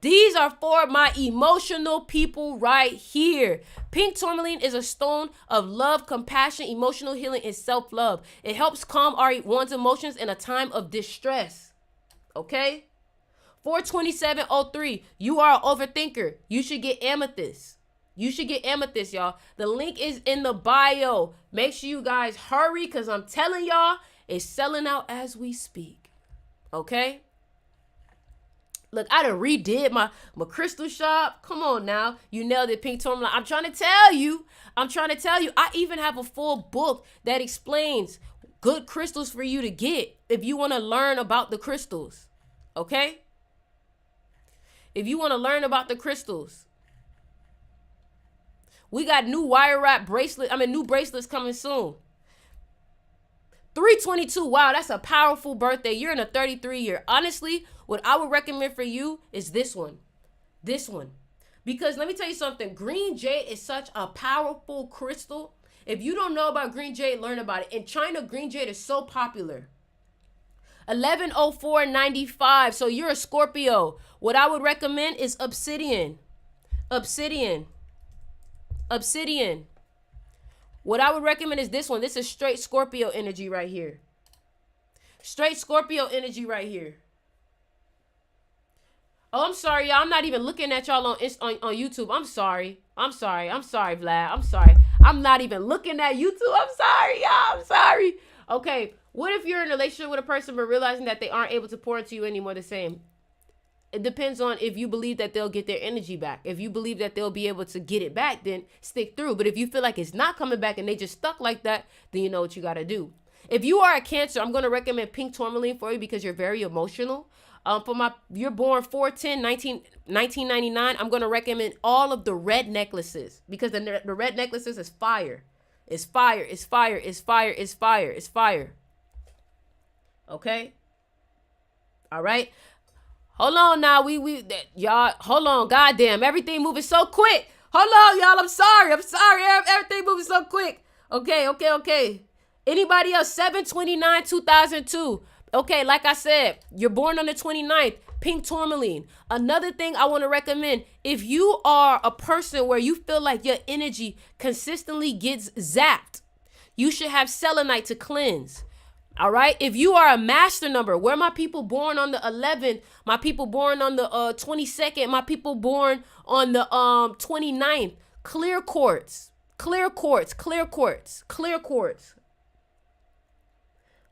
These are for my emotional people right here. Pink tourmaline is a stone of love, compassion, emotional healing, and self-love. It helps calm one's emotions in a time of distress. Okay? 4/27/03. You are an overthinker. You should get amethyst. Y'all. The link is in the bio. Make sure you guys hurry, because I'm telling y'all, it's selling out as we speak. Okay? Look, I done redid my crystal shop. Come on now. You nailed it, pink tourmaline. I'm trying to tell you. I even have a full book that explains good crystals for you to get if you want to learn about the crystals. Okay? If you want to learn about the crystals. We got new wire wrap new bracelets coming soon. 3/22. Wow, that's a powerful birthday. You're in a 33 year. Honestly, what I would recommend for you is this one. Because let me tell you something. Green jade is such a powerful crystal. If you don't know about green jade, learn about it. In China, green jade is so popular. 11/04/95. So you're a Scorpio. What I would recommend is obsidian. What I would recommend is this one. This is straight Scorpio energy right here. Oh, I'm sorry, y'all. I'm not even looking at y'all on YouTube. I'm sorry, Vlad. I'm sorry. I'm not even looking at YouTube. I'm sorry, y'all. I'm sorry. Okay, what if you're in a relationship with a person but realizing that they aren't able to pour into you anymore the same? It depends on if you believe that they'll get their energy back. If you believe that they'll be able to get it back, then stick through. But if you feel like it's not coming back and they just stuck like that, then you know what you got to do. If you are a Cancer, I'm going to recommend pink tourmaline for you because you're very emotional. You're born 1999, I'm going to recommend all of the red necklaces because the red necklaces is fire. It's fire. It's fire. It's fire. It's fire. It's fire. Okay. All right. Hold on now. Y'all, hold on. Goddamn. Everything moving so quick. Hold on, y'all. I'm sorry. Everything moving so quick. Okay. Anybody else? 7/29/2002. Okay, like I said, you're born on the 29th. Pink tourmaline. Another thing I want to recommend, if you are a person where you feel like your energy consistently gets zapped, you should have selenite to cleanse. All right. If you are a master number, where my people born on the 11th, my people born on the 22nd, my people born on the 29th, clear quartz.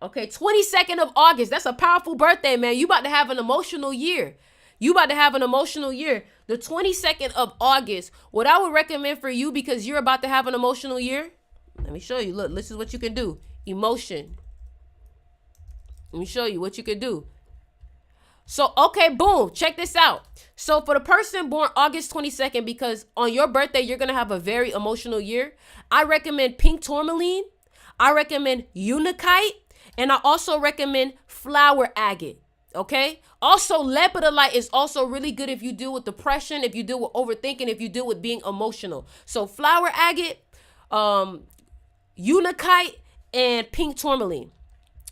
Okay, 22nd of August. That's a powerful birthday, man. You about to have an emotional year. The 22nd of August. What I would recommend for you, because you're about to have an emotional year, let me show you. Look, this is what you can do. Emotion. Let me show you what you can do. So, okay, boom. Check this out. So for the person born August 22nd, because on your birthday, you're going to have a very emotional year, I recommend pink tourmaline. I recommend unakite. And I also recommend flower agate. Okay. Also, lepidolite is also really good if you deal with depression, if you deal with overthinking, if you deal with being emotional. So flower agate, unakite, and pink tourmaline.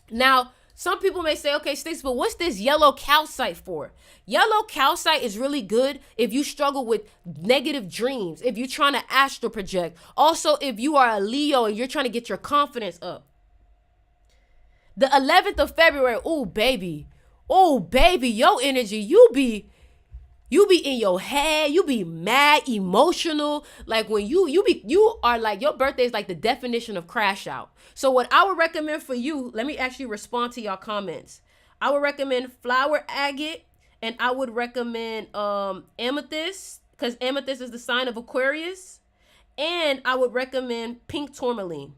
Now, some people may say, okay, Sticks, but what's this yellow calcite for? Yellow calcite is really good if you struggle with negative dreams, if you're trying to astral project. Also, if you are a Leo and you're trying to get your confidence up. The 11th of February, oh baby, your energy, you be in your head, you be mad, emotional. Like when you are like, your birthday is like the definition of crash out. So what I would recommend for you, let me actually respond to y'all comments. I would recommend flower agate, and I would recommend amethyst, because amethyst is the sign of Aquarius, and I would recommend pink tourmaline.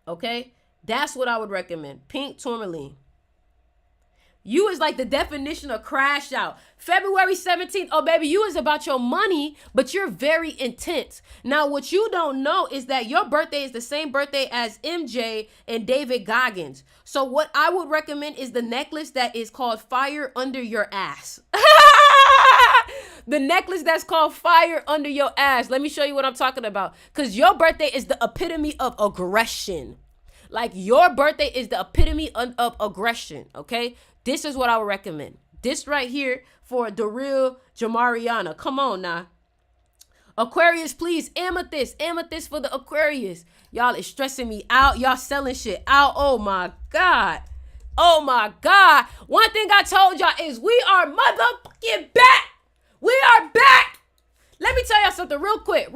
Okay? That's what I would recommend. Pink tourmaline. You is like the definition of crash out. February 17th. Oh, baby, you is about your money, but you're very intense. Now, what you don't know is that your birthday is the same birthday as MJ and David Goggins. So what I would recommend is the necklace that is called Fire Under Your Ass. The necklace that's called Fire Under Your Ass. Let me show you what I'm talking about. Because your birthday is the epitome of aggression. Like, your birthday is the epitome of aggression, okay? This is what I would recommend. This right here for the real Jamariana. Come on now. Aquarius, please. Amethyst. Amethyst for the Aquarius. Y'all is stressing me out. Y'all selling shit out. Oh, my God. Oh, my God. One thing I told y'all is we are motherfucking back. We are back. Let me tell y'all something real quick.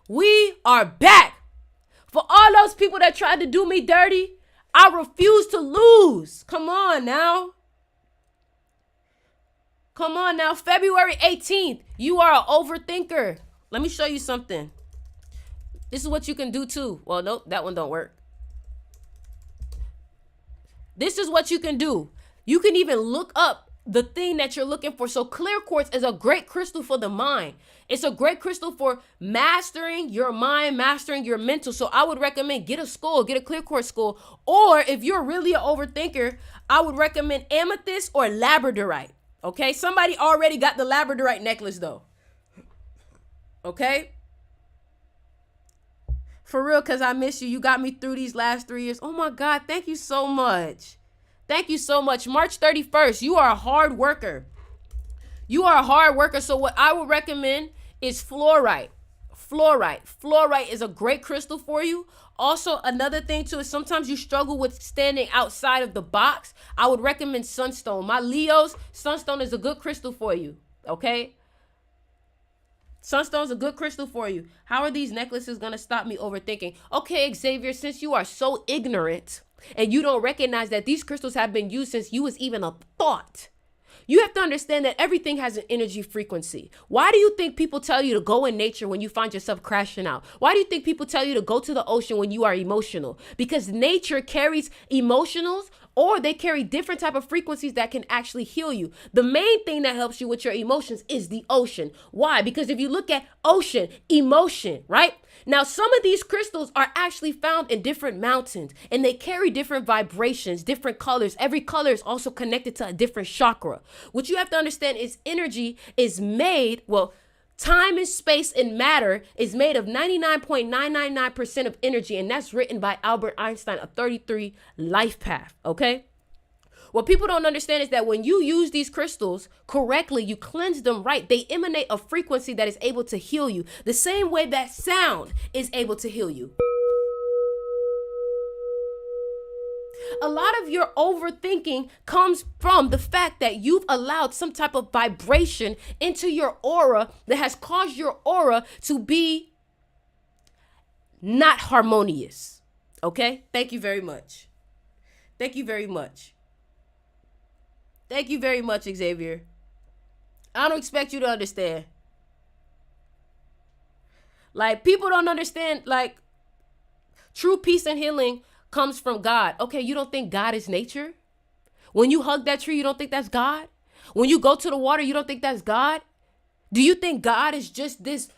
We are back. For all those people that tried to do me dirty, I refuse to lose. Come on now. February 18th, you are an overthinker. Let me show you something. This is what you can do too. Well, nope, that one don't work. This is what you can do. You can even look up the thing that you're looking for. So clear quartz is a great crystal for the mind. It's a great crystal for mastering your mind, mastering your mental. So I would recommend get a clear quartz skull. Or if you're really an overthinker, I would recommend amethyst or labradorite. Okay, somebody already got the labradorite necklace though. Okay, for real, because I miss you. You got me through these last 3 years. Oh my God, thank you so much. March 31st, you are a hard worker. So what I would recommend is fluorite. Fluorite is a great crystal for you. Also, another thing too is sometimes you struggle with standing outside of the box. I would recommend sunstone. My Leos, sunstone is a good crystal for you. Okay? Sunstone's a good crystal for you. How are these necklaces going to stop me overthinking? Okay, Xavier, since you are so ignorant and you don't recognize that these crystals have been used since you was even a thought, You have to understand that everything has an energy frequency. Why do you think people tell you to go in nature when you find yourself crashing out? Why do you think people tell you to go to the ocean when you are emotional? Because nature carries emotionals, or they carry different type of frequencies that can actually heal you. The main thing that helps you with your emotions is the ocean. Why? Because if you look at ocean, emotion, right? Now, some of these crystals are actually found in different mountains, and they carry different vibrations, different colors. Every color is also connected to a different chakra. What you have to understand is energy is made, well, time and space and matter is made of 99.999% of energy, and that's written by Albert Einstein, a 33 life path, okay? What people don't understand is that when you use these crystals correctly, you cleanse them right, they emanate a frequency that is able to heal you, the same way that sound is able to heal you. A lot of your overthinking comes from the fact that you've allowed some type of vibration into your aura that has caused your aura to be not harmonious. Okay? Thank you very much. Thank you very much. Thank you very much, Xavier. I don't expect you to understand. Like, people don't understand, like, true peace and healing comes from God. Okay, you don't think God is nature? When you hug that tree, you don't think that's God? When you go to the water, you don't think that's God? Do you think God is just this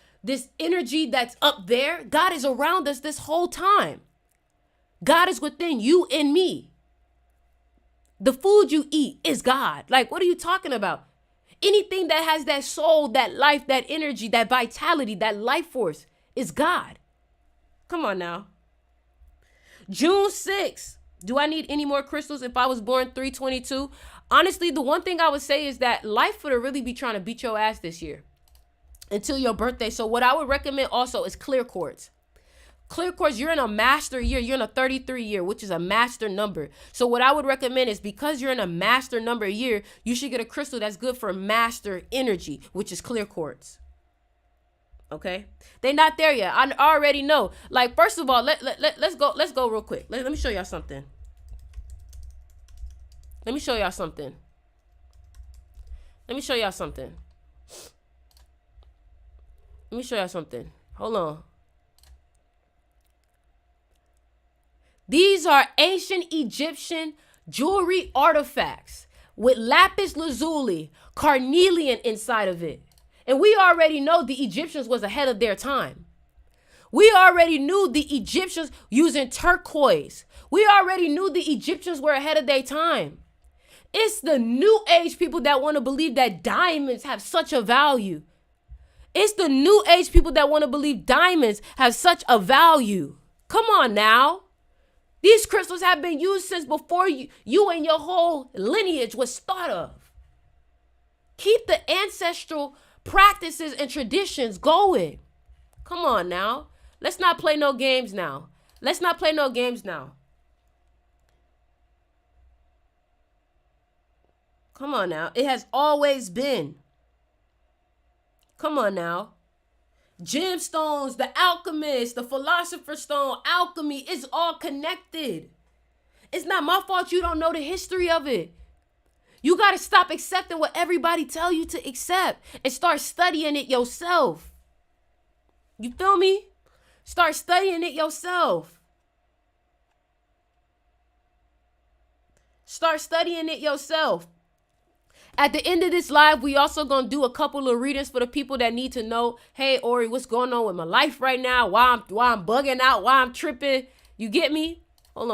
energy that's up there? God is around us this whole time. God is within you and me. The food you eat is God. Like, what are you talking about? Anything that has that soul, that life, that energy, that vitality, that life force is God. Come on now. June 6th. Do I need any more crystals if I was born 3/22? Honestly, the one thing I would say is that life would really be trying to beat your ass this year until your birthday. So what I would recommend also is clear quartz. Clear quartz, you're in a master year. You're in a 33 year, which is a master number. So what I would recommend is, because you're in a master number year, you should get a crystal that's good for master energy, which is clear quartz. Okay, they're not there yet. I already know. Like, first of all, let's go real quick. Let me show y'all something. Let me show y'all something. Let me show y'all something. Let me show y'all something. Hold on. These are ancient Egyptian jewelry artifacts with lapis lazuli, carnelian inside of it. And we already know the Egyptians was ahead of their time. We already knew the Egyptians using turquoise. We already knew the Egyptians were ahead of their time. It's the new age people that want to believe that diamonds have such a value. It's the new age people that want to believe diamonds have such a value. Come on now. These crystals have been used since before you and your whole lineage was thought of. Keep the ancestral practices and traditions going. Come on now. Let's not play no games now. Let's not play no games now. Come on now. It has always been. Come on now. Gemstones, the alchemist, the philosopher's stone, alchemy, it's all connected. It's not my fault you don't know the history of it. You got to stop accepting what everybody tell you to accept and start studying it yourself. You feel me? Start studying it yourself. Start studying it yourself. At the end of this live, we also going to do a couple of readings for the people that need to know, hey, Ori, what's going on with my life right now? Why I'm bugging out, why I'm tripping. You get me? Hold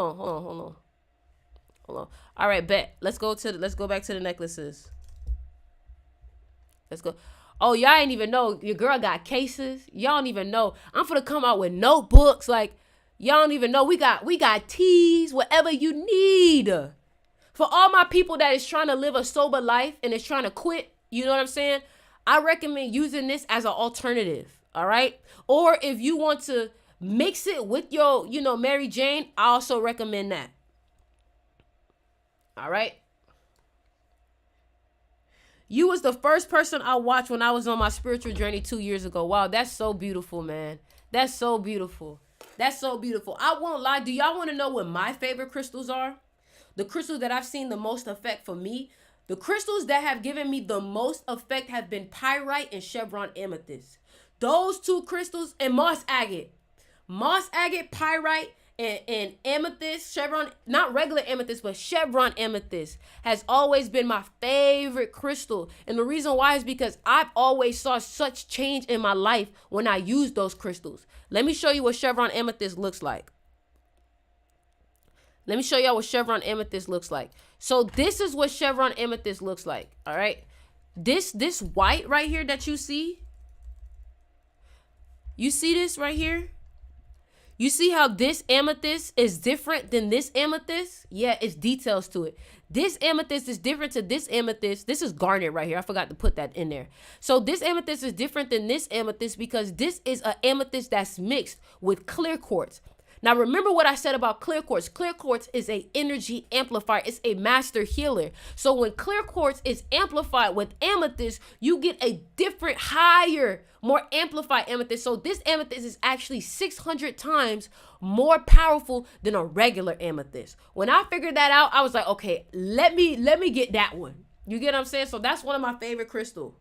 on. All right, bet. Let's go back to the necklaces. Let's go. Oh, y'all ain't even know your girl got cases. Y'all don't even know. I'm finna come out with notebooks. Like, y'all don't even know. We got teas, whatever you need. For all my people that is trying to live a sober life and is trying to quit, you know what I'm saying? I recommend using this as an alternative, all right? Or if you want to mix it with your, Mary Jane, I also recommend that. All right? You was the first person I watched when I was on my spiritual journey 2 years ago. Wow, that's so beautiful, man. That's so beautiful. That's so beautiful. I won't lie. Do y'all want to know what my favorite crystals are? The crystals that I've seen the most effect for me, The crystals that have given me the most effect have been pyrite and chevron amethyst. Those two crystals and moss agate. Moss agate, pyrite, and amethyst, chevron, not regular amethyst, but chevron amethyst has always been my favorite crystal. And the reason why is because I've always saw such change in my life when I used those crystals. Let me show you what chevron amethyst looks like. Let me show y'all what chevron amethyst looks like. So this is what chevron amethyst looks like. All right. This white right here that you see this right here? You see how this amethyst is different than this amethyst? Yeah, it's details to it. This amethyst is different to this amethyst. This is garnet right here. I forgot to put that in there. So this amethyst is different than this amethyst because this is an amethyst that's mixed with clear quartz. Now, remember what I said about clear quartz. Clear quartz is a energy amplifier. It's a master healer. So when clear quartz is amplified with amethyst, you get a different, higher, more amplified amethyst. So this amethyst is actually 600 times more powerful than a regular amethyst. When I figured that out, I was like, okay, let me get that one. You get what I'm saying? So that's one of my favorite crystals.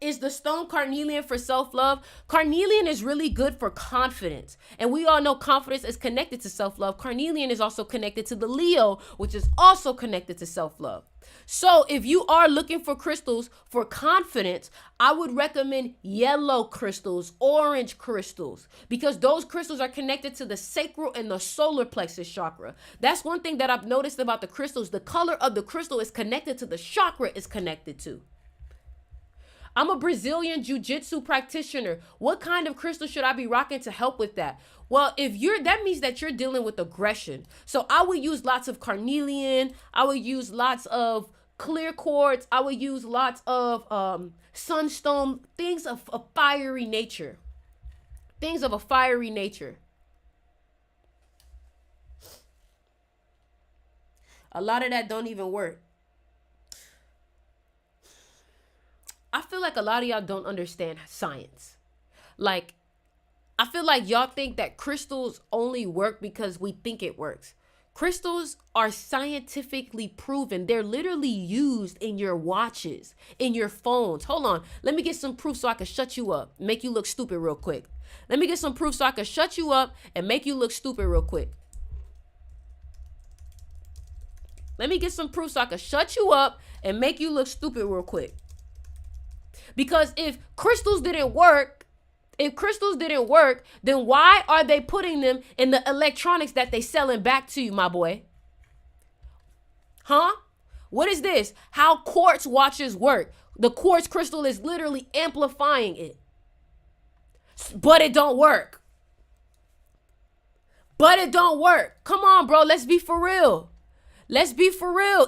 Is the stone carnelian for self-love? Carnelian is really good for confidence. And we all know confidence is connected to self-love. Carnelian is also connected to the Leo, which is also connected to self-love. So if you are looking for crystals for confidence, I would recommend yellow crystals, orange crystals, because those crystals are connected to the sacral and the solar plexus chakra. That's one thing that I've noticed about the crystals. The color of the crystal is connected to the chakra it's connected to. I'm a Brazilian jiu-jitsu practitioner. What kind of crystal should I be rocking to help with that? Well, that means that you're dealing with aggression. So I would use lots of carnelian. I would use lots of clear quartz. I would use lots of sunstone, things of a fiery nature. Things of a fiery nature. A lot of that don't even work. I feel like a lot of y'all don't understand science. Like, I feel like y'all think that crystals only work because we think it works. Crystals are scientifically proven. They're literally used in your watches, in your phones. Hold on. Let me get some proof so I can shut you up, make you look stupid real quick. Let me get some proof so I can shut you up and make you look stupid real quick. Let me get some proof so I can shut you up and make you look stupid real quick. Because if crystals didn't work, then why are they putting them in the electronics that they selling back to you, my boy? Huh? What is this? How quartz watches work. The quartz crystal is literally amplifying it. But it don't work. Come on, bro. Let's be for real.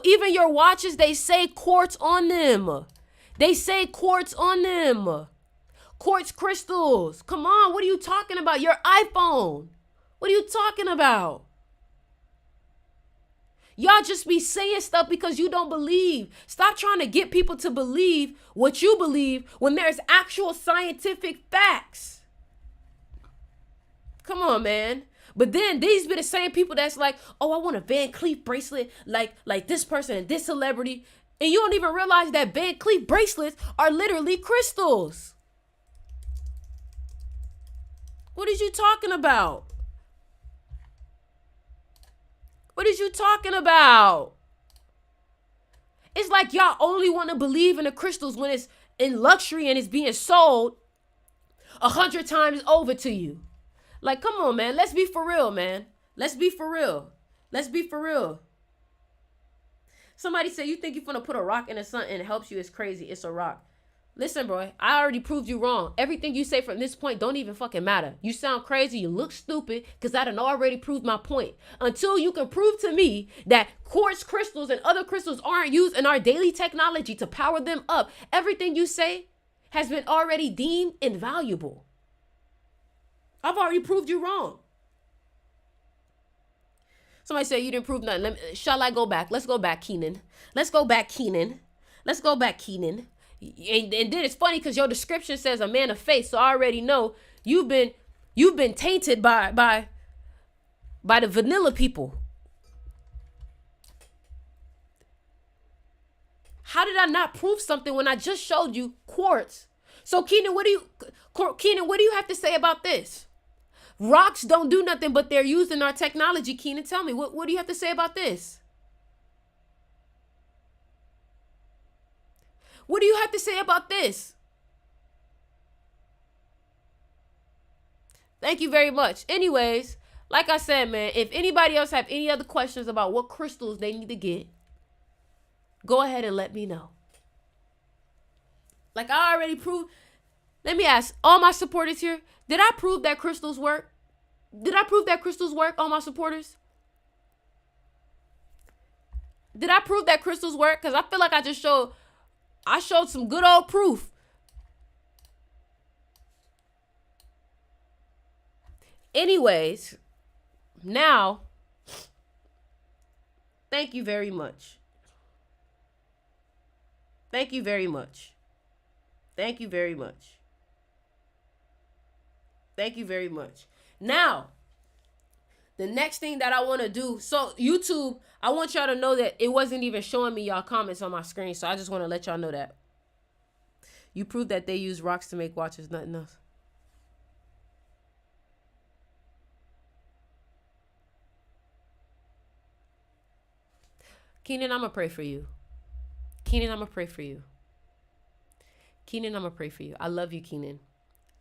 Even your watches, they say quartz on them. Quartz crystals. Come on. What are you talking about? Your iPhone. What are you talking about? Y'all just be saying stuff because you don't believe. Stop trying to get people to believe what you believe when there's actual scientific facts. Come on, man. But then these be the same people that's like, oh, I want a Van Cleef bracelet like this person and this celebrity. And you don't even realize that Van Cleef bracelets are literally crystals. What is you talking about? It's like y'all only want to believe in the crystals when it's in luxury and it's being sold 100 times over to you. Like, come on, man. Let's be for real, man. Let's be for real. Somebody said, you think you're going to put a rock in the sun and it helps you? It's crazy. It's a rock. Listen, bro, I already proved you wrong. Everything you say from this point don't even fucking matter. You sound crazy. You look stupid because I done already proved my point. Until you can prove to me that quartz crystals and other crystals aren't used in our daily technology to power them up, everything you say has been already deemed invaluable. I've already proved you wrong. Somebody said you didn't prove nothing. Shall I go back? Let's go back, Keenan. Let's go back, Keenan. And then it's funny because your description says a man of faith, so I already know you've been tainted by the vanilla people. How did I not prove something when I just showed you quartz? So Keenan, what do you have to say about this? Rocks don't do nothing, but they're used in our technology. Keenan, tell me, what do you have to say about this? What do you have to say about this? Thank you very much. Anyways, like I said, man, if anybody else have any other questions about what crystals they need to get, go ahead and let me know. Like I already proved. Let me ask all my supporters here. Did I prove that crystals work? Did I prove that crystals work, all my supporters? Did I prove that crystals work? Because I feel like I showed some good old proof. Anyways, now, thank you very much. Thank you very much. Thank you very much. Thank you very much. Now, the next thing that I want to do, so YouTube, I want y'all to know that it wasn't even showing me y'all comments on my screen, so I just want to let y'all know that. You proved that they use rocks to make watches, nothing else. Keenan, I'm going to pray for you. Keenan, I'm going to pray for you. Keenan, I'm going to pray for you. I love you, Keenan.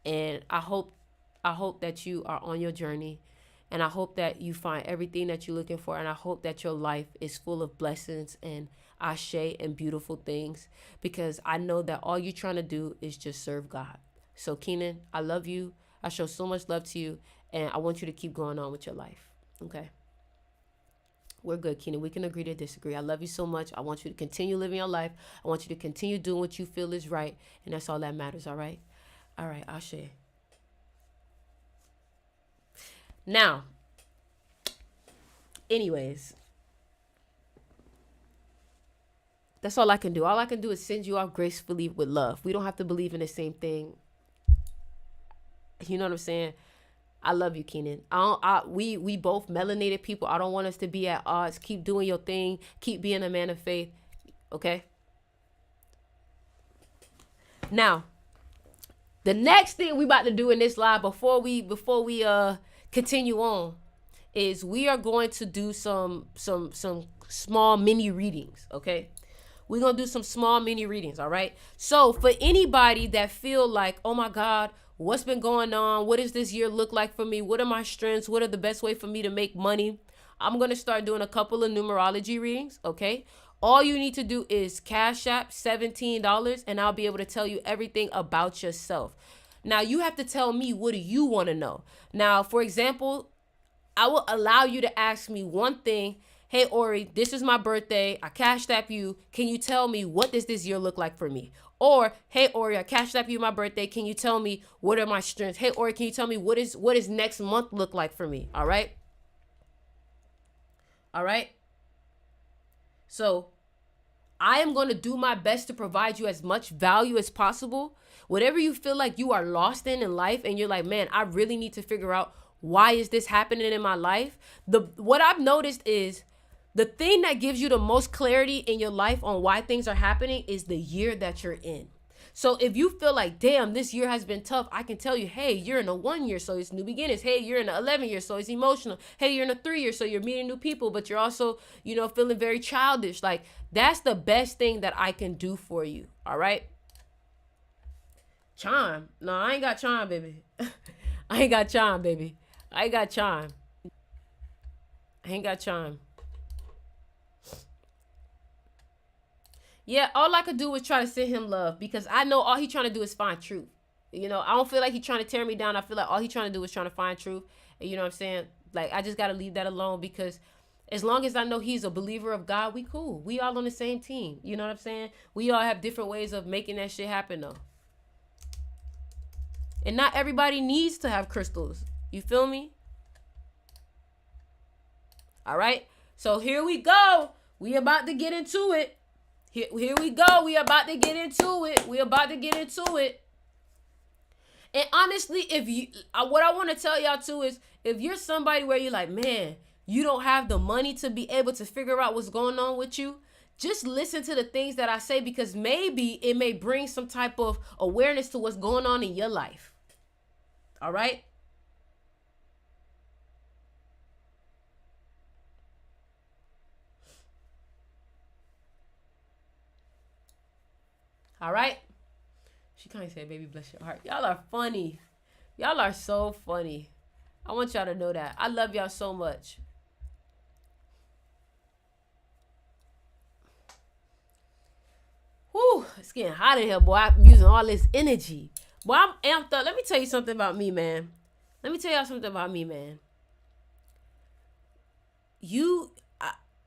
And I hope that you are on your journey. And I hope that you find everything that you're looking for. And I hope that your life is full of blessings and ashe and beautiful things. Because I know that all you're trying to do is just serve God. So, Keenan, I love you. I show so much love to you. And I want you to keep going on with your life. Okay? We're good, Keenan. We can agree to disagree. I love you so much. I want you to continue living your life. I want you to continue doing what you feel is right. And that's all that matters, all right? All right, ashe. Now, anyways, that's all I can do. All I can do is send you off gracefully with love. We don't have to believe in the same thing. You know what I'm saying? I love you, Keenan. We both melanated people. I don't want us to be at odds. Keep doing your thing. Keep being a man of faith. Okay? Now, the next thing we about to do in this live before we continue on is we are going to do some small mini readings, okay? We're going to do some small mini readings, all right? So for anybody that feel like, oh my God, what's been going on? What does this year look like for me? What are my strengths? What are the best way for me to make money? I'm going to start doing a couple of numerology readings, okay? All you need to do is Cash App $17 and I'll be able to tell you everything about yourself. Now, you have to tell me, what do you want to know? Now, for example, I will allow you to ask me one thing. Hey, Ori, this is my birthday. I Cash App you. Can you tell me what does this year look like for me? Or, hey, Ori, I Cash App you my birthday. Can you tell me what are my strengths? Hey, Ori, can you tell me what is next month look like for me? All right? All right? So, I am going to do my best to provide you as much value as possible. Whatever you feel like you are lost in life and you're like, man, I really need to figure out why is this happening in my life? What I've noticed is the thing that gives you the most clarity in your life on why things are happening is the year that you're in. So if you feel like, damn, this year has been tough, I can tell you, hey, you're in a 1 year, so it's new beginnings. Hey, you're in a 11 year, so it's emotional. Hey, you're in a 3 year, so you're meeting new people, but you're also, feeling very childish. Like, that's the best thing that I can do for you. All right? Charm. No, I ain't got charm, baby. I ain't got charm, baby. I ain't got charm. I ain't got charm. Yeah, all I could do was try to send him love because I know all he trying to do is find truth. I don't feel like he trying to tear me down. I feel like all he trying to do is trying to find truth. And you know what I'm saying? Like, I just got to leave that alone because as long as I know he's a believer of God, we cool. We all on the same team. You know what I'm saying? We all have different ways of making that shit happen, though. And not everybody needs to have crystals. You feel me? All right. So here we go. We about to get into it. Here we go. We about to get into it. We about to get into it. And honestly, what I want to tell y'all too is if you're somebody where you're like, man, you don't have the money to be able to figure out what's going on with you, just listen to the things that I say, because maybe it may bring some type of awareness to what's going on in your life. All right? All right? She kind of said, baby, bless your heart. Y'all are funny. Y'all are so funny. I want y'all to know that. I love y'all so much. Whew, it's getting hot in here, boy. I'm using all this energy. Boy, I'm amped up. Let me tell you something about me, man.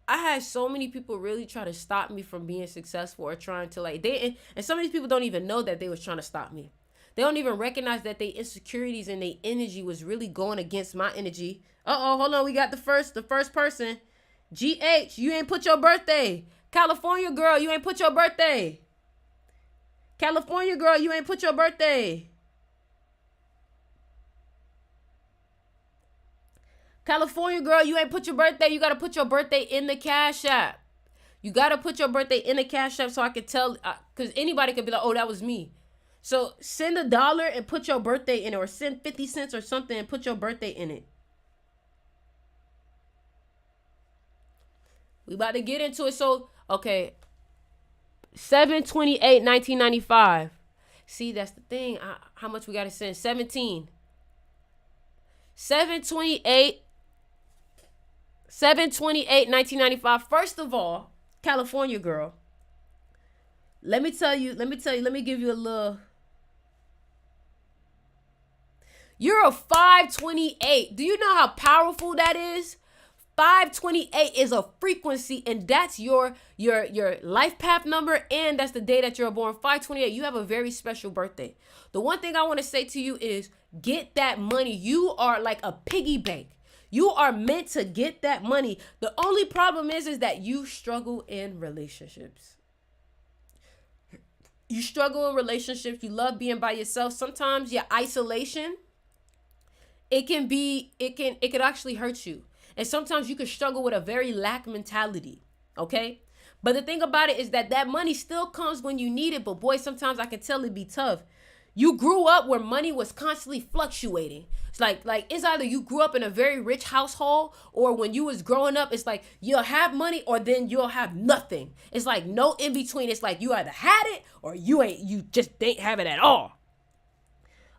I had so many people really try to stop me from being successful, or trying to and some of these people don't even know that they was trying to stop me. They don't even recognize that their insecurities and their energy was really going against my energy. Hold on. We got the first person. GH, you ain't put your birthday. California girl, you ain't put your birthday. California girl, you ain't put your birthday. California girl, you ain't put your birthday. You got to put your birthday in the Cash App. You got to put your birthday in the Cash App so I can tell, because anybody could be like, oh, that was me. So send $1 and put your birthday in it, or send 50 cents or something and put your birthday in it. We about to get into it. So, okay. 7/28/1995. See, that's the thing. How much we got to send? 17. 7/28/1995. First of all, California girl. Let me give you a little. You're a 528. Do you know how powerful that is? 528 is a frequency, and that's your life path number, and that's the day that you're born. 528. You have a very special birthday. The one thing I want to say to you is get that money. You are like a piggy bank. You are meant to get that money. The only problem is that you struggle in relationships. You struggle in relationships. You love being by yourself. Sometimes your isolation, it could actually hurt you. And sometimes you can struggle with a very lack mentality, okay? But the thing about it is that money still comes when you need it. But boy, sometimes I can tell it be tough. You grew up where money was constantly fluctuating. It's like it's either you grew up in a very rich household, or when you was growing up, it's like you'll have money or then you'll have nothing. It's like no in between. It's like you either had it or you just didn't have it at all.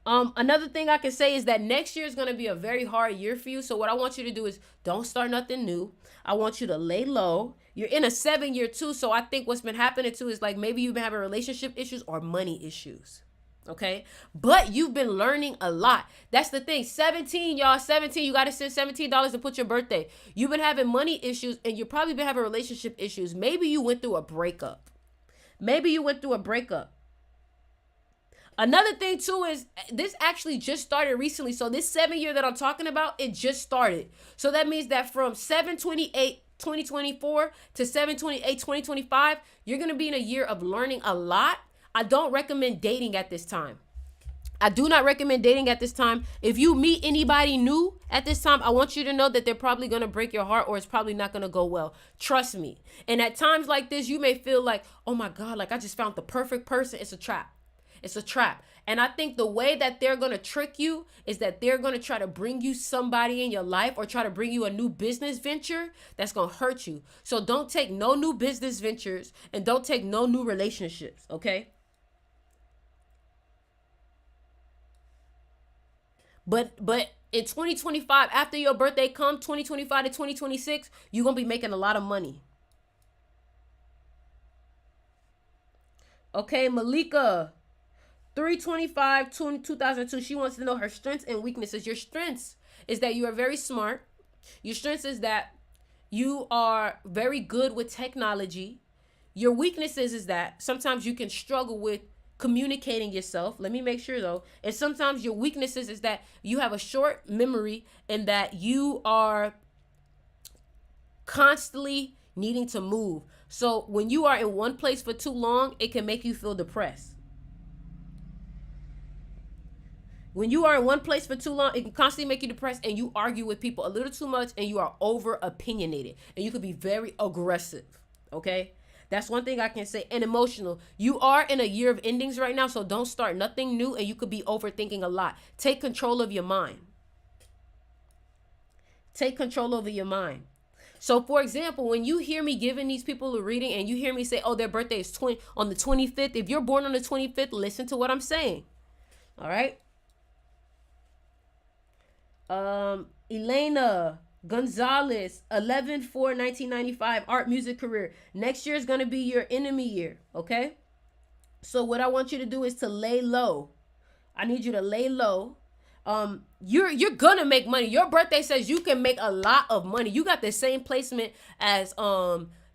Another thing I can say is that next year is going to be a very hard year for you. So what I want you to do is don't start nothing new. I want you to lay low. You're in a 7-year too. So I think what's been happening too is like maybe you've been having relationship issues or money issues. Okay. But you've been learning a lot. That's the thing. 17, y'all, 17, you got to send $17 to put your birthday. You've been having money issues, and you've probably been having relationship issues. Maybe you went through a breakup. Another thing too is this actually just started recently. So this 7-year that I'm talking about, it just started. So that means that from 7/28/2024 to 7/28/2025, you're going to be in a year of learning a lot. I don't recommend dating at this time. I do not recommend dating at this time. If you meet anybody new at this time, I want you to know that they're probably going to break your heart, or it's probably not going to go well. Trust me. And at times like this, you may feel like, oh my God, like I just found the perfect person. It's a trap. It's a trap. And I think the way that they're going to trick you is that they're going to try to bring you somebody in your life, or try to bring you a new business venture that's going to hurt you. So don't take no new business ventures, and don't take no new relationships, okay? But in 2025, after your birthday comes, 2025 to 2026, you're going to be making a lot of money. Okay, Malika. 3/25/2002. She wants to know her strengths and weaknesses. Your strengths is that you are very smart. Your strengths is that you are very good with technology. Your weaknesses is that sometimes you can struggle with communicating yourself. Let me make sure though. And sometimes your weaknesses is that you have a short memory, and that you are constantly needing to move. So when you are in one place for too long, it can make you feel depressed. When you are in one place for too long, it can constantly make you depressed, and you argue with people a little too much, and you are over opinionated, and you could be very aggressive. Okay. That's one thing I can say. And emotional. You are in a year of endings right now, so don't start nothing new, and you could be overthinking a lot. Take control of your mind. Take control over your mind. So, for example, when you hear me giving these people a reading and you hear me say, oh, their birthday is on the 25th, if you're born on the 25th, listen to what I'm saying. All right? Elena Gonzalez, 11/4/1995, art music career. Next year is going to be your enemy year, okay? So what I want you to do is to lay low. I need you to lay low. You're gonna make money. Your birthday says you can make a lot of money. You got the same placement as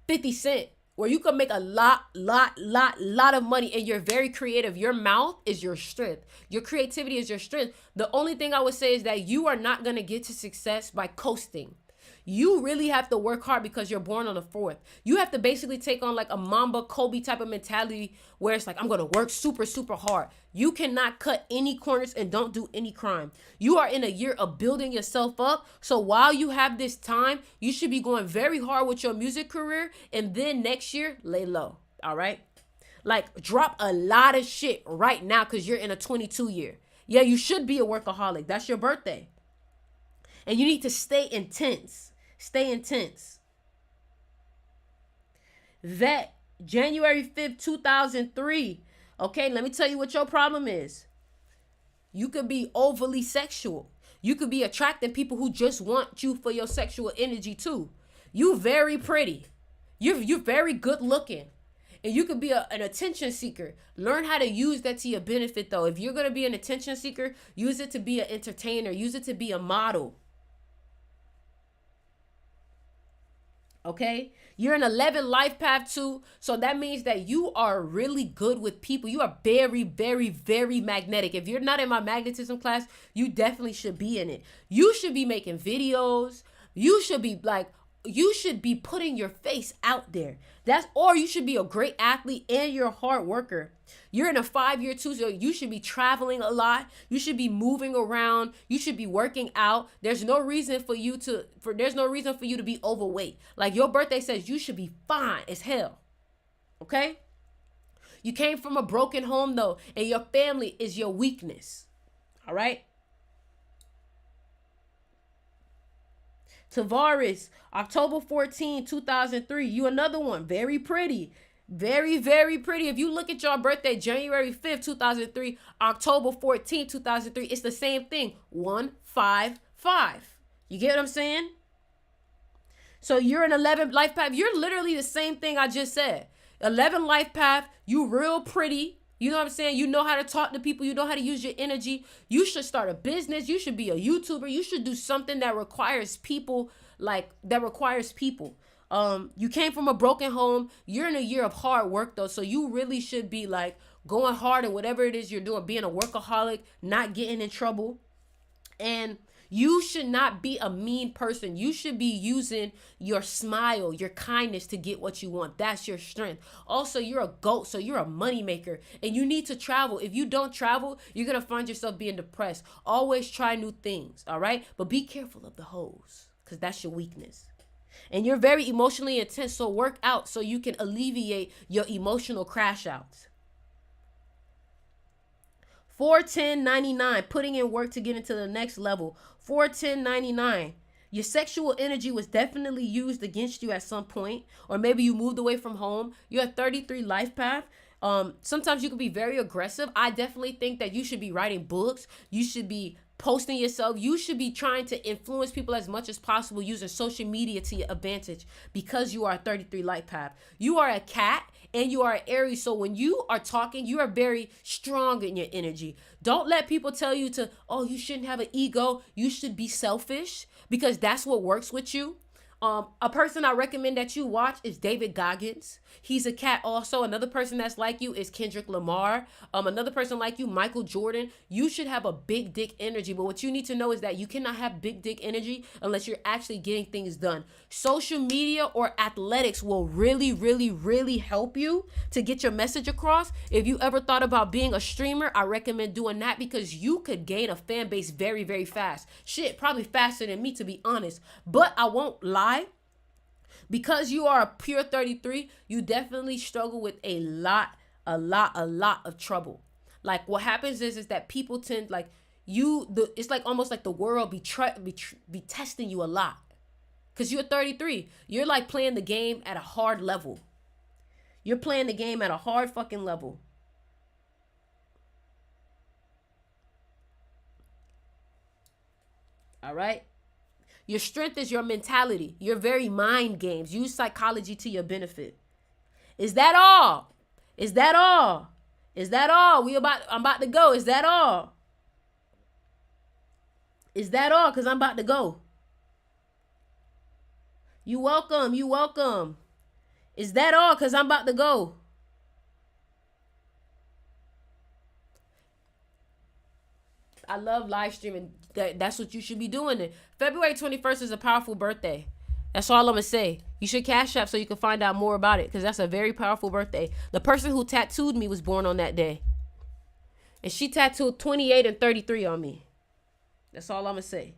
50 Cent, where you can make a lot of money, and you're very creative. Your mouth is your strength. Your creativity is your strength. The only thing I would say is that you are not gonna get to success by coasting. You really have to work hard because you're born on the 4th. You have to basically take on like a Mamba Kobe type of mentality where it's like, I'm going to work super, super hard. You cannot cut any corners and don't do any crime. You are in a year of building yourself up. So while you have this time, you should be going very hard with your music career. And then next year, lay low. All right. Like drop a lot of shit right now because you're in a 22 year. Yeah, you should be a workaholic. That's your birthday. And you need to stay intense. Stay intense. Vet, January 5th, 2003. Okay, let me tell you what your problem is. You could be overly sexual. You could be attracting people who just want you for your sexual energy too. You very pretty. You're very good looking. And you could be an attention seeker. Learn how to use that to your benefit though. If you're going to be an attention seeker, use it to be an entertainer. Use it to be a model. Okay, you're an 11 life path too. So that means that you are really good with people. You are very, very, very magnetic. If you're not in my magnetism class, you definitely should be in it. You should be making videos. You should be putting your face out there. Or you should be a great athlete and you're a hard worker. You're in a 5-year too, so you should be traveling a lot. You should be moving around. You should be working out. There's no reason for you to be overweight. Like your birthday says you should be fine as hell. Okay? You came from a broken home though, and your family is your weakness. All right? Tavares, October 14, 2003. You another one. Very pretty. Very, very pretty. If you look at your birthday, January 5th, 2003, October 14, 2003, it's the same thing. 155. You get what I'm saying? So you're an 11 life path. You're literally the same thing I just said. 11 life path. You real pretty. You know what I'm saying? You know how to talk to people. You know how to use your energy. You should start a business. You should be a YouTuber. You should do something that requires people, You came from a broken home. You're in a year of hard work though. So you really should be like going hard at whatever it is you're doing, being a workaholic, not getting in trouble. And you should not be a mean person. You should be using your smile, your kindness to get what you want. That's your strength. Also, you're a GOAT, so you're a money maker. And you need to travel. If you don't travel, you're going to find yourself being depressed. Always try new things, all right? But be careful of the hoes, because that's your weakness. And you're very emotionally intense, so work out so you can alleviate your emotional crash outs. 41099, putting in work to get into the next level. 41099, your sexual energy was definitely used against you at some point, or maybe you moved away from home. You're a 33 life path. Sometimes you can be very aggressive. I definitely think that you should be writing books. You should be posting yourself. You should be trying to influence people as much as possible using social media to your advantage because you are a 33 life path. You are a cat and you are an Aries. So when you are talking, you are very strong in your energy. Don't let people tell you you shouldn't have an ego. You should be selfish because that's what works with you. A person I recommend that you watch is David Goggins. He's a cat also. Another person that's like you is Kendrick Lamar. Another person like you, Michael Jordan. You should have a big dick energy. But what you need to know is that you cannot have big dick energy unless you're actually getting things done. Social media or athletics will really, really, really help you to get your message across. If you ever thought about being a streamer, I recommend doing that because you could gain a fan base very, very fast. Shit, probably faster than me, to be honest. But I won't lie. Because you are a pure 33, you definitely struggle with a lot of trouble. Like what happens is that people tend like it's like almost like the world be testing you a lot. Cause you're 33. You're like playing the game at a hard level. You're playing the game at a hard fucking level. All right? Your strength is your mentality. You're very mind games. Use psychology to your benefit. Is that all? Is that all? Is that all? I'm about to go. Is that all? Is that all? Because I'm about to go. You welcome. You welcome. Is that all? Because I'm about to go. I love live streaming. That's what you should be doing. It. February 21st is a powerful birthday. That's all I'm going to say. You should Cash App so you can find out more about it because that's a very powerful birthday. The person who tattooed me was born on that day. And she tattooed 28 and 33 on me. That's all I'm going to say.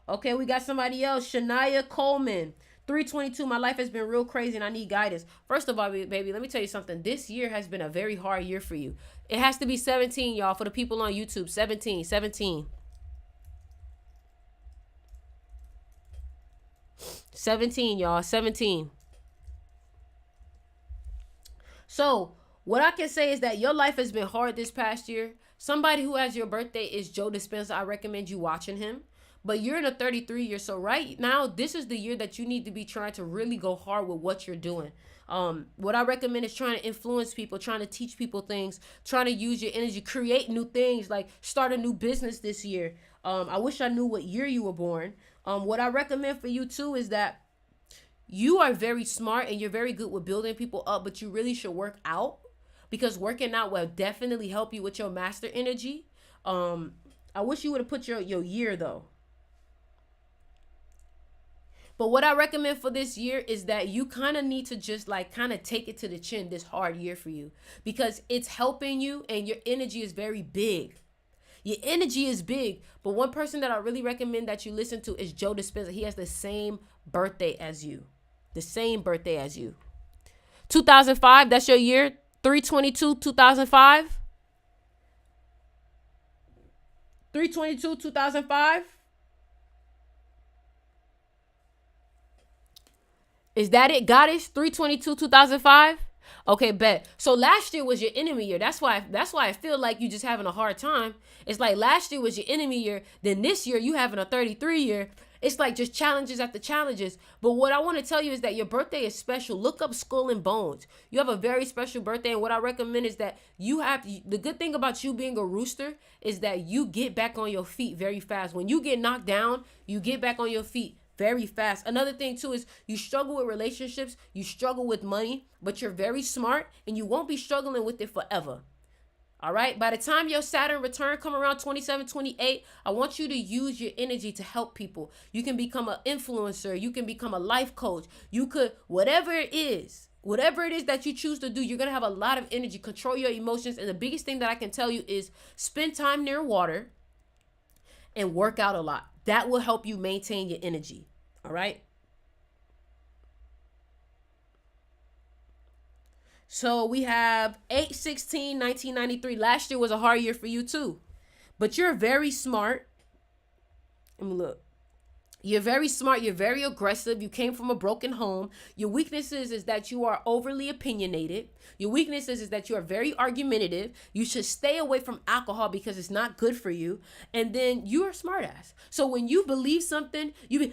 Okay, we got somebody else. Shania Coleman. 322, my life has been real crazy and I need guidance. First of all, baby, let me tell you something. This year has been a very hard year for you. It has to be 17, y'all, for the people on YouTube. 17. 17, y'all. 17. So, what I can say is that your life has been hard this past year. Somebody who has your birthday is Joe Dispenza. I recommend you watching him. But you're in a 33 year, so right now, this is the year that you need to be trying to really go hard with what you're doing. What I recommend is trying to influence people, trying to teach people things, trying to use your energy, create new things, like start a new business this year. I wish I knew what year you were born. What I recommend for you too is that you are very smart and you're very good with building people up, but you really should work out because working out will definitely help you with your master energy. I wish you would have put your year though. But what I recommend for this year is that you kind of need to just like kind of take it to the chin this hard year for you because it's helping you and your energy is very big. Your energy is big. But one person that I really recommend that you listen to is Joe Dispenza. He has the same birthday as you. The same birthday as you. 2005, that's your year. 322, 2005. 322, 2005. Is that it, Goddess? 322, 2005? Okay, bet. So last year was your enemy year. That's why I feel like you just having a hard time. It's like last year was your enemy year. Then this year you having a 33 year. It's like just challenges after challenges. But what I want to tell you is that your birthday is special. Look up Skull and Bones. You have a very special birthday. And what I recommend is that the good thing about you being a rooster is that you get back on your feet very fast. When you get knocked down, you get back on your feet very fast. Another thing too is you struggle with relationships, you struggle with money, but you're very smart and you won't be struggling with it forever. All right. By the time your Saturn return come around 27, 28, I want you to use your energy to help people. You can become an influencer. You can become a life coach. You could, whatever it is that you choose to do, you're going to have a lot of energy. Control your emotions. And the biggest thing that I can tell you is spend time near water and work out a lot. That will help you maintain your energy. All right. So we have 8/16/1993. Last year was a hard year for you too. But you're very smart. Let me look. You're very smart. You're very aggressive. You came from a broken home. Your weaknesses is that you are overly opinionated. Your weaknesses is that you are very argumentative. You should stay away from alcohol because it's not good for you. And then you are a smart ass. So when you believe something, you be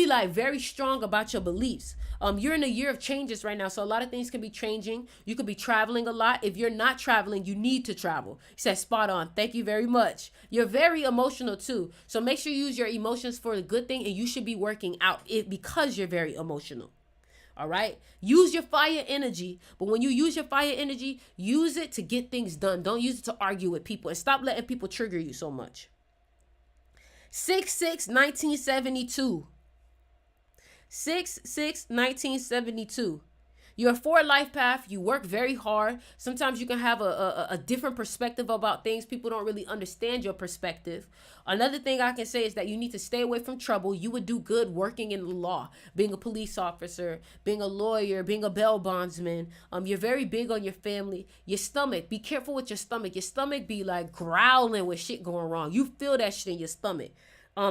like very strong about your beliefs. You're in a year of changes right now. So a lot of things can be changing. You could be traveling a lot. If you're not traveling, you need to travel. He said, spot on. Thank you very much. You're very emotional too. So make sure you use your emotions for a good thing, and you should be working out because you're very emotional. All right. Use your fire energy. But when you use your fire energy, use it to get things done. Don't use it to argue with people, and stop letting people trigger you so much. 6/6/1972. 6/6/1972. You're for a life path. You work very hard. Sometimes you can have a different perspective about things. People don't really understand your perspective. Another thing I can say is that you need to stay away from trouble. You would do good working in the law, being a police officer, being a lawyer, being a bail bondsman. You're very big on your family. Your stomach, be careful with your stomach. Your stomach be like growling with shit going wrong. You feel that shit in your stomach.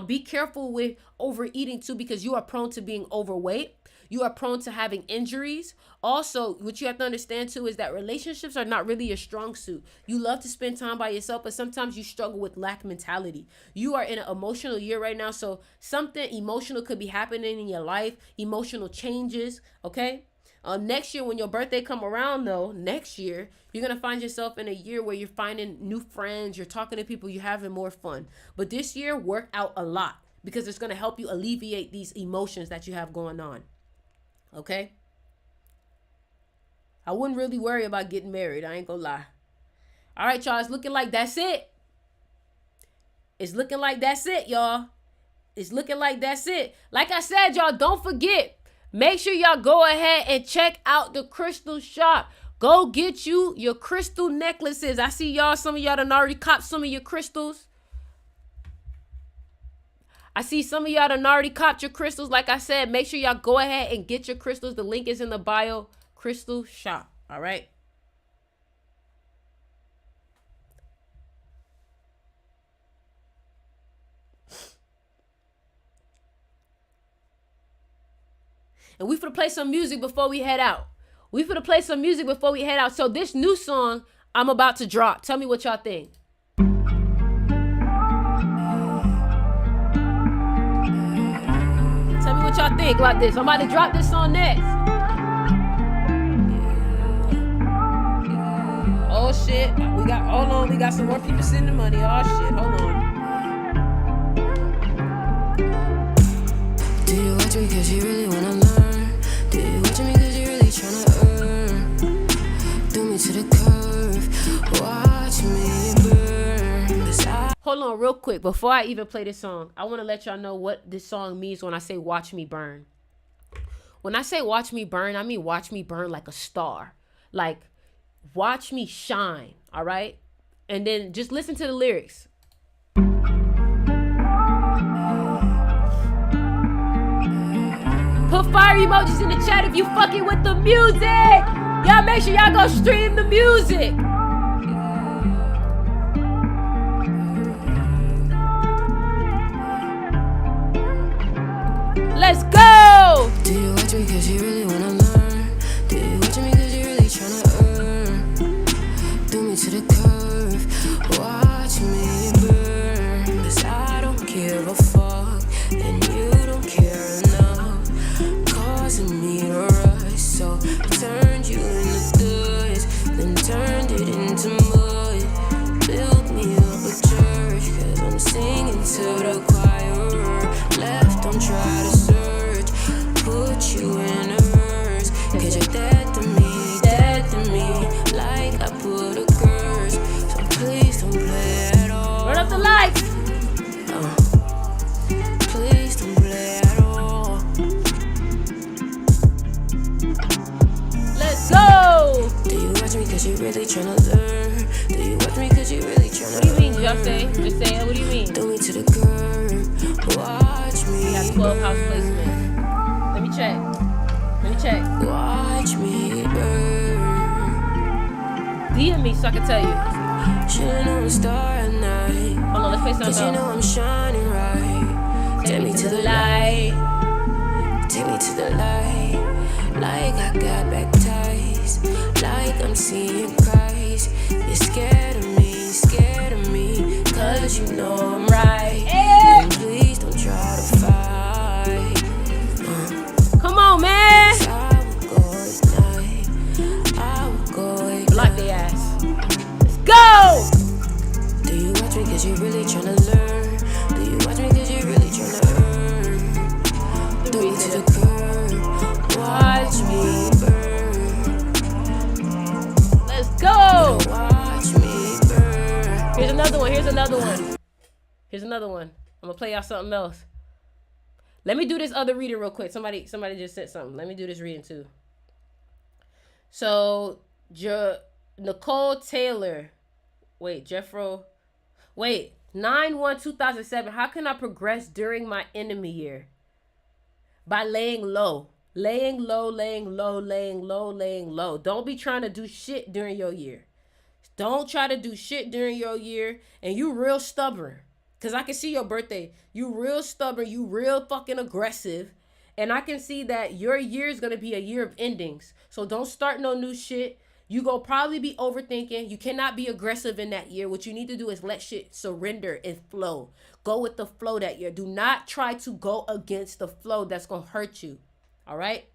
Be careful with overeating too, because you are prone to being overweight. You are prone to having injuries. Also, what you have to understand too is that relationships are not really your strong suit. You love to spend time by yourself, but sometimes you struggle with lack mentality. You are in an emotional year right now, so something emotional could be happening in your life, emotional changes, okay? Next year, when your birthday come around though, next year, you're going to find yourself in a year where you're finding new friends, you're talking to people, you're having more fun. But this year, work out a lot because it's going to help you alleviate these emotions that you have going on. Okay? I wouldn't really worry about getting married. I ain't gonna lie. All right, y'all. It's looking like that's it. It's looking like that's it, y'all. It's looking like that's it. Like I said, y'all, don't forget. Make sure y'all go ahead and check out the crystal shop. Go get you your crystal necklaces. I see y'all. Some of y'all done already copped some of your crystals. I see some of y'all done already copped your crystals. Like I said, make sure y'all go ahead and get your crystals. The link is in the bio. Crystal shop. All right. And we finna play some music before we head out. So this new song I'm about to drop. Tell me what y'all think. What y'all think like this? I'm about to drop this song next. Oh shit. We got some more people sending money. Oh shit. Hold on. Do you watch me cause you really wanna learn? Do you watch me cause you really tryna earn? Do me to the curve. Watch me burn. Hold on real quick. Before I even play this song, I want to let y'all know what this song means when I say watch me burn. When I say watch me burn, I mean watch me burn like a star. Like, watch me shine, all right? And then just listen to the lyrics. Put fire emojis in the chat if you fucking with the music. Y'all make sure y'all go stream the music. Let's go! Do you watch me cause you really wanna learn? Do you watch me cause you really tryna earn? Do me to the curve. Watch me burn. Cause I don't give a fuck. And you don't care enough. Causing me to rush. So I turned you into dust. Then turned it into mud. Built me up a church. Cause I'm singing to the choir. Left, don't try to search. Put you in a verse. Cause you're dead to me. Like I put a curse. So please don't play at all. Run up the lights. Please don't play at all. Let's go! Do you watch me cause you really tryna learn? Do you watch me cause you really tryna What do you mean, Justin? Just say it. What do you mean? Do me to the curb. Watch me. We got 12 house placements. Let me check. Watch me burn. DM me so I can tell you. Should've known a star at night. Hold on, let's play Cause you something know else. I'm shining right. Take me to the light. Take me to the light. Like I got baptized. Like I'm seeing Christ. You're scared of me. Cause you know I'm right. And please don't try to fight. Come on, man. I will go at night. I will go at Block their ass. Let's go! Do you watch me cause you really tryna learn? Do you watch me cause you really tryna earn? Do me to the curb. Watch me burn. Let's go! Watch me burn. Here's another one. I'm gonna play y'all something else. Let me do this other reading real quick. Somebody just said something. Let me do this reading too. So, Nicole Taylor. Wait, Jeffro. Wait, 9/1/2007. How can I progress during my enemy year? By laying low. Laying low, laying low, laying low, laying low. Don't be trying to do shit during your year. Don't try to do shit during your year. And you real stubborn. Because I can see your birthday. You real stubborn. You real fucking aggressive. And I can see that your year is going to be a year of endings. So don't start no new shit. You go probably be overthinking. You cannot be aggressive in that year. What you need to do is let shit surrender and flow. Go with the flow that year. Do not try to go against the flow. That's going to hurt you. All right?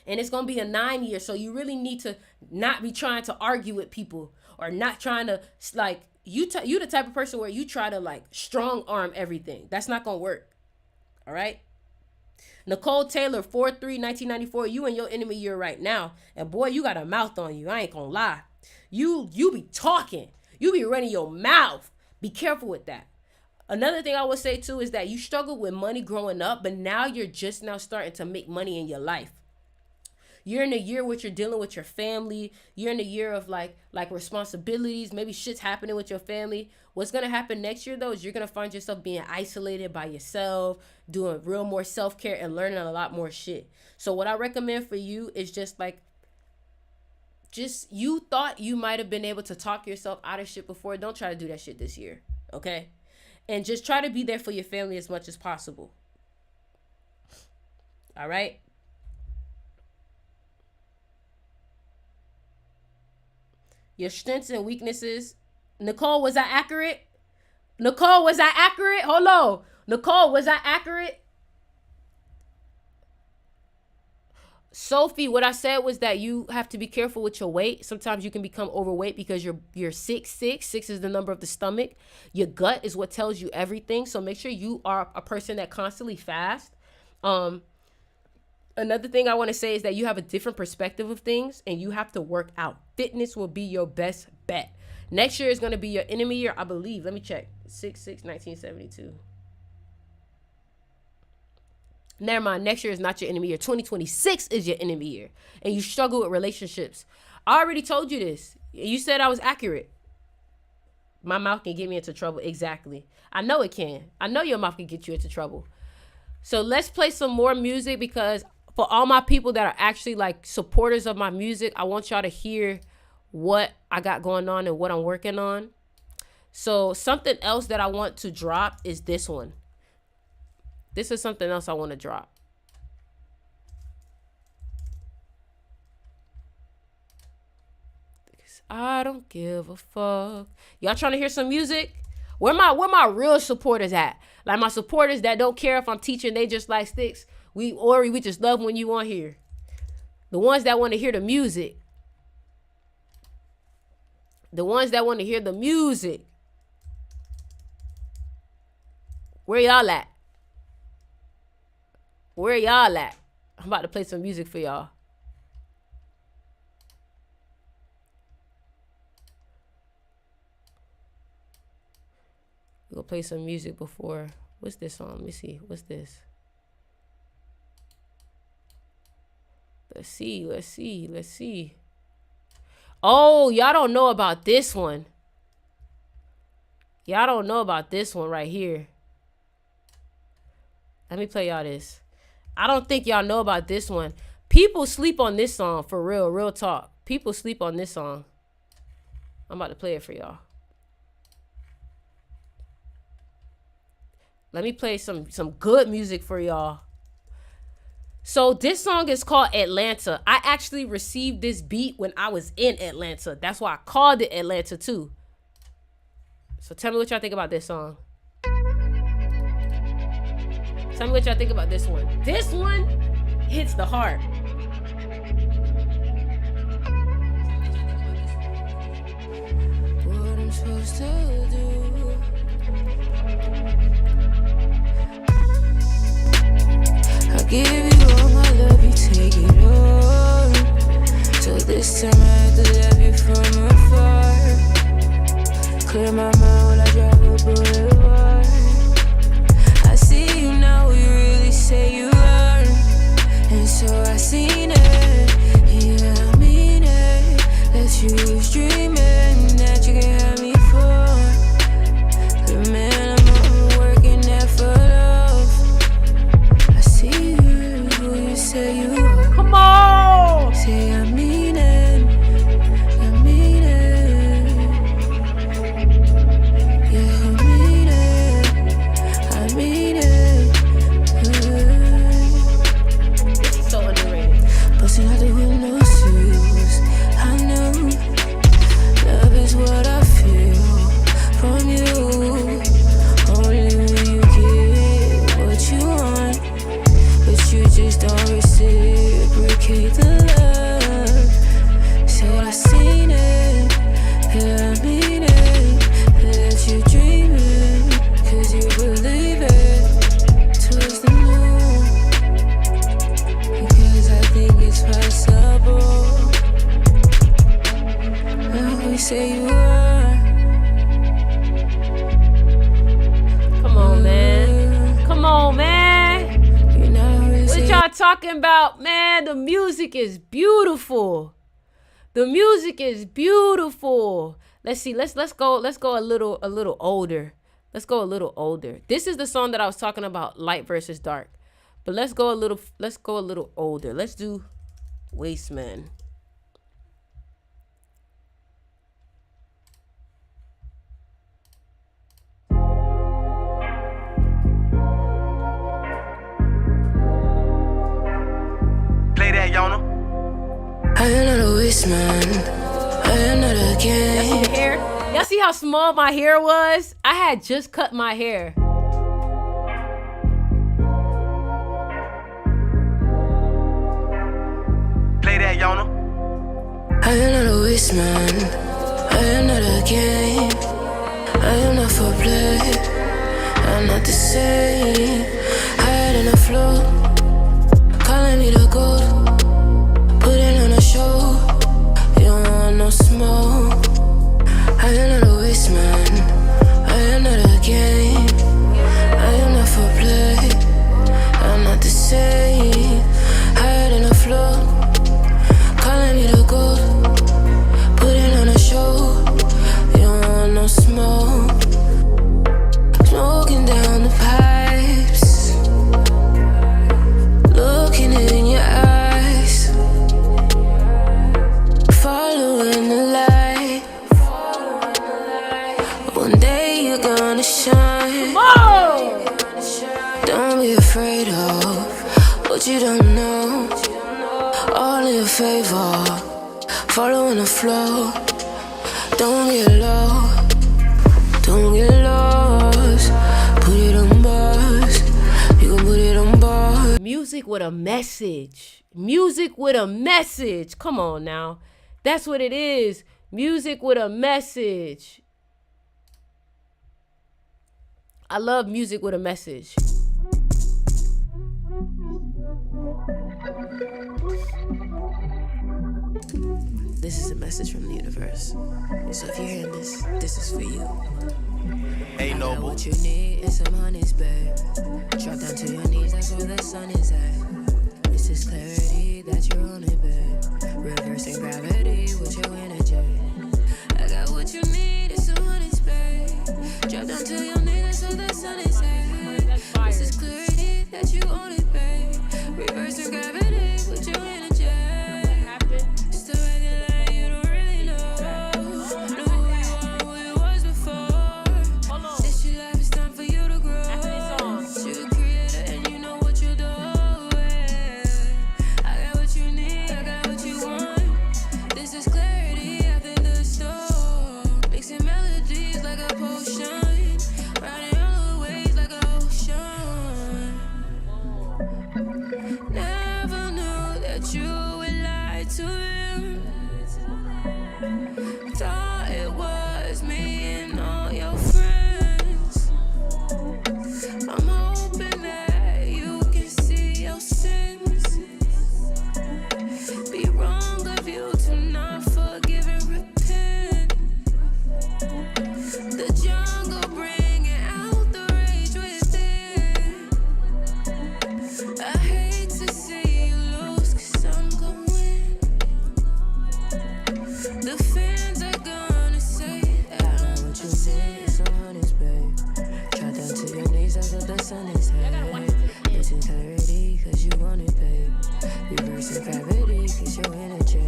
And it's going to be a 9 year. So you really need to not be trying to argue with people or not trying to, like, you the type of person where you try to, like, strong arm everything. That's not going to work. All right? Nicole Taylor, 4/3/1994. You in your enemy year right now. And boy, you got a mouth on you. I ain't gonna lie. You be talking. You be running your mouth. Be careful with that. Another thing I would say too is that you struggled with money growing up, but now you're just now starting to make money in your life. You're in a year where you're dealing with your family. You're in a year of like responsibilities. Maybe shit's happening with your family. What's going to happen next year, though, is you're going to find yourself being isolated by yourself, doing real more self-care and learning a lot more shit. So what I recommend for you is just you thought you might have been able to talk yourself out of shit before. Don't try to do that shit this year, okay? And just try to be there for your family as much as possible. All right? Your strengths and weaknesses. Nicole, was I accurate? Nicole, was I accurate? Hold on. Nicole, was I accurate? Sophie, what I said was that you have to be careful with your weight. Sometimes you can become overweight because you're 6'6". 6 is the number of the stomach. Your gut is what tells you everything. So make sure you are a person that constantly fasts. Another thing I want to say is that you have a different perspective of things and you have to work out. Fitness will be your best bet. Next year is going to be your enemy year, I believe. Let me check. 6/6/1972. Never mind. Next year is not your enemy year. 2026 is your enemy year. And you struggle with relationships. I already told you this. You said I was accurate. My mouth can get me into trouble. Exactly. I know it can. I know your mouth can get you into trouble. So let's play some more music because for all my people that are actually like supporters of my music, I want y'all to hear what I got going on and what I'm working on. So something else that I want to drop is this one. This is something else I want to drop. I don't give a fuck. Y'all trying to hear some music? Where my real supporters at? Like my supporters that don't care if I'm teaching, they just like Sticks. We just love when you on here. The ones that want to hear the music. The ones that want to hear the music. Where y'all at? Where y'all at? I'm about to play some music for y'all. We'll play some music before. What's this song? Let me see. What's this? Let's see. Oh, y'all don't know about this one. Y'all don't know about this one right here. Let me play y'all this. I don't think y'all know about this one. People sleep on this song, for real talk. People sleep on this song. I'm about to play it for y'all. Let me play some good music for y'all. So this song is called Atlanta. I actually received this beat when I was in Atlanta. That's why I called it Atlanta too. So tell me what y'all think about this song. Tell me what y'all think about this one. This one hits the heart. What I'm supposed to do. I give you all my love, you take it all. So this time I had to love you from afar. Clear my mind while I drive a boulevard. I see you now, you really say you are. And so I seen it, yeah. you were. Come on, man. Come on, man. You never really What say y'all talking about, man? The music is beautiful. The music is beautiful. Let's see. Let's go a little older. Let's go a little older. This is the song that I was talking about, light versus dark. But let's go a little older. Let's do Wasteman. Play that, Yona. I am not a waste man. I am not a game. Hair. Y'all see how small my hair was? I had just cut my hair. Play that, Yona. I am not a waste man. I am not a game. I am not for play. I'm not the same. Higher than a float. Calling me the gold. Putting on a show. You don't want no smoke. I am not a waste man. I am not a game. I am not for play. I'm not the same. Higher than a float. Calling me the gold. Putting on a show. You don't want no smoke. Smoking down the pipes. Looking in your eyes. Following the light. One day you're gonna shine. Whoa! Don't be afraid of what you don't know. All in your favor. Following the flow. Don't get low. Don't get lost. Put it on bars. You can put it on bars. Music with a message. Music with a message. Come on now. That's what it is. Music with a message. I love music with a message. This is a message from the universe. So if you're hearing this, this is for you. Hey, I know Noble. what you need is some honeys, babe. Drop down to your knees, that's where the sun is at. This is clarity that you're on it, babe. Reversing gravity with your energy. I got what you need is some honeys, babe. Drop down to your knees, that's where the sun is at. This is clarity that you on it, babe. Reversing gravity with your energy. Still acting like you don't really know. Know who you are, who you was before. This your life, it's time for you to grow. You're a creator and you know what you're doing. I got what you need, I got what you want. This is clarity after the storm. Mixing melodies like a potion. Riding all the waves like an ocean. Never knew that you would lie to him. Thought it was me and all your friends. I'm hoping that you can see your sins. Be wrong of you to not forgive and repent. The jungle bringing out the rage within. I hate to see you lose, 'cause I'm gon' win. The fans are gonna say that I'm what you need is some honeys, babe. Drop down to your knees, that's what the sun is at. Listen clarity, 'cause you want it, babe. Reversing gravity, 'cause your energy.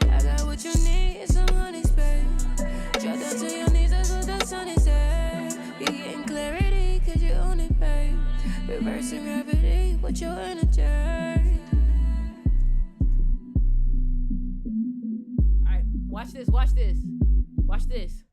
I got what you need is some honeys, babe. Drop down to your knees, that's what the sun is at. You're getting clarity, 'cause you own it, babe. Reversing gravity with your energy. Alright, watch this, watch this. Watch this.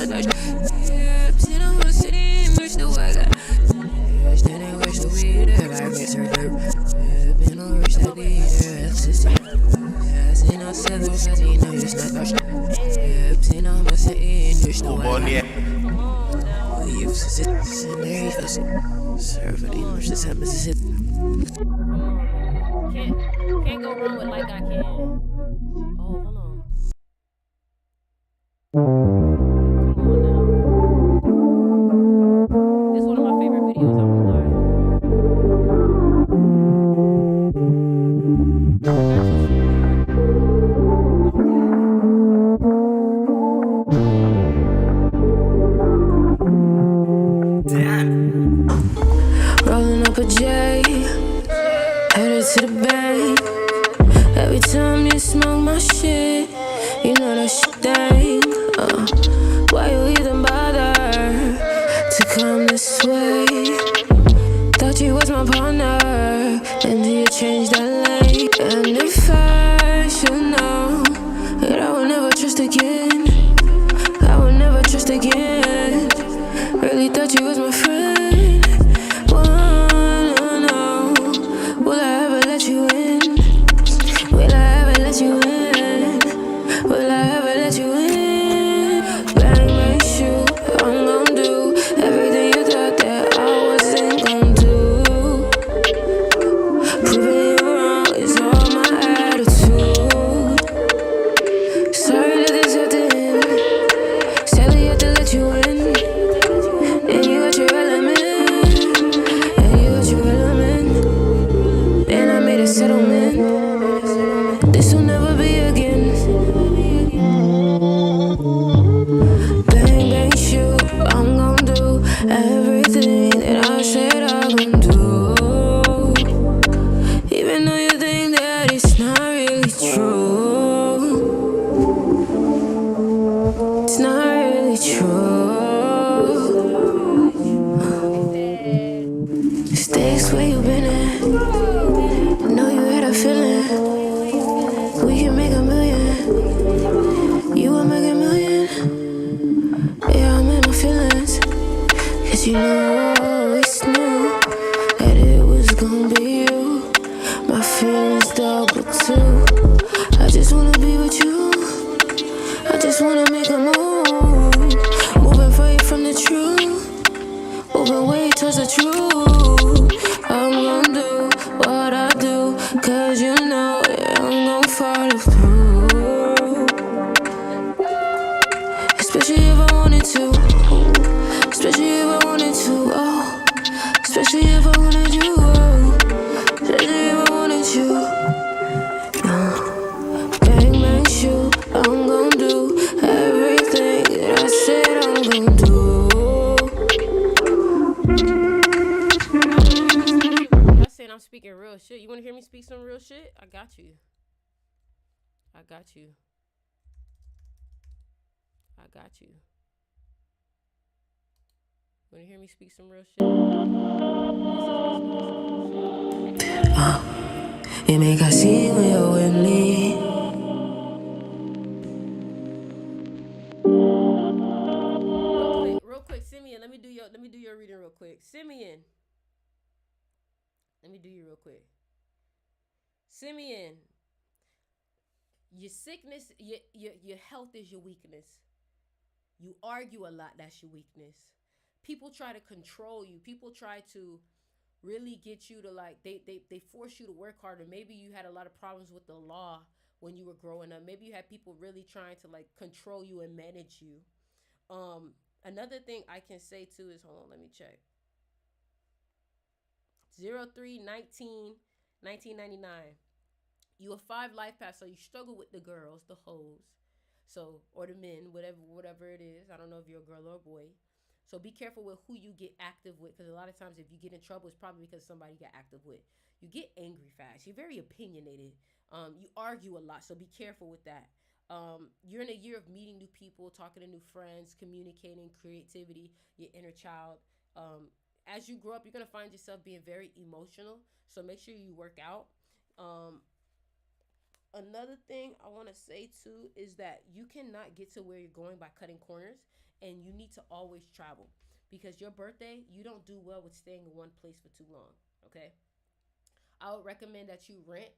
touch. Yeah, sit on the city and wish the way I got. Then they wish the weed, I get her dirt. Yeah, been on rich like leader, ecstasy. Yeah, seen on seven, I seen no use not touch. Yeah, seen on my city and wish the way I got. We use it, and there you go. Serve it, English, this happens, this is. Can't go wrong with like I can. Oh, hold on. Come on now. This is one of my favorite videos. I won't lie. Rolling up a J, headed to the bay. Every time you smoke my shit, you know that shit dang. Why you even bother to come this way? Thought you was my partner, and then you changed that lane. And if I should know that I will never trust again, I will never trust again. Really thought you was my friend. Wanna know, will I ever let you in? Will I ever let you in? Will I ever let you in? Bang, bang, shoot, I'm gon' do everything you thought that I wasn't gon' do. Proving you wrong is all my attitude. Sorry that this had to end. Sadly, had to let you in. And you got your element. And you got your element. And I made a settlement. This will never be again. Bang, bang, shoot, I'm gon' do everything that I said I'm gon' do. Even though you think that it's not really true. It's not really true. Stays where you been at. Know you had a feeling. We can make a million. You will make a million. Yeah, I'm in my feelings. Cause you know I always knew that it was gonna be you. My feelings double too. I just wanna be with you. I just wanna make a move. Moving away from the truth. Moving away towards the truth. I'm gonna do what I do. Cause you know that I'm gonna follow through. Especially if I wanted to. Especially if I wanted to. Oh. Especially if I wanted you. Oh. Especially if I wanted you. Bang, bang, shoot. I'm gon' do everything that I said I'm gon' do. Y'all saying I'm speaking real shit. You want to hear me speak some real shit? I got you. I got you. I got you. Want to hear me speak some real shit? You make I see when you're with me. Real quick, Simeon, let me do your reading real quick. Simeon. Let me do you real quick. Simeon, your sickness, your health is your weakness. You argue a lot, that's your weakness. People try to control you. People try to really get you to they force you to work harder. Maybe you had a lot of problems with the law when you were growing up. Maybe you had people really trying to control you and manage you. Another thing I can say too is, hold on, let me check. 03/19/1999. You a 5 life path, so you struggle with the girls, the hoes, so, or the men, whatever it is. I don't know if you're a girl or a boy. So be careful with who you get active with, because a lot of times if you get in trouble, it's probably because somebody you got active with. You get angry fast. You're very opinionated. You argue a lot, so be careful with that. You're in a year of meeting new people, talking to new friends, communicating, creativity, your inner child. As you grow up, you're going to find yourself being very emotional, so make sure you work out. another thing I want to say too is that you cannot get to where you're going by cutting corners, and you need to always travel, because your birthday, you don't do well with staying in one place for too long. Okay, I would recommend that you rent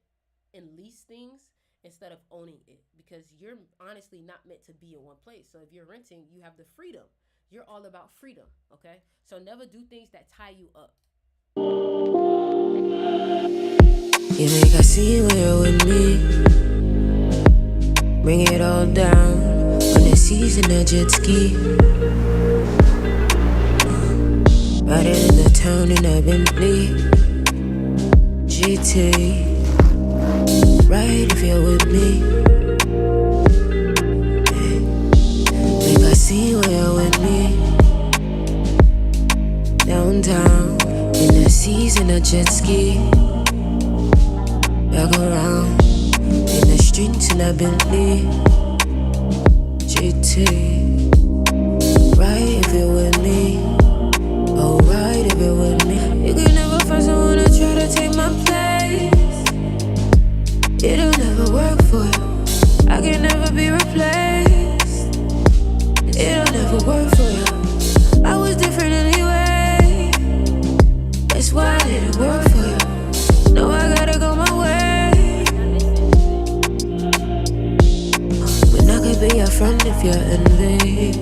and lease things instead of owning it, because you're honestly not meant to be in one place. So if you're renting, you have the freedom. You're all about freedom. Okay, so never do things that tie you up. You make I see when you're with me. Bring it all down on the seas in a jet ski. Riding in the town in a Bentley GT. Right if you're with me. Make I see when you're with me. Downtown in the seas in a jet ski. Back around in the streets in a Bentley GT. Right if you're with me. Oh, right if you're with me. You can never find someone to try to take my place. It'll never work for you. I can never be replaced. It'll never work for you. I was different anyway. That's why it didn't work for you. No, I gotta go my way. But I could be your friend if you're envy.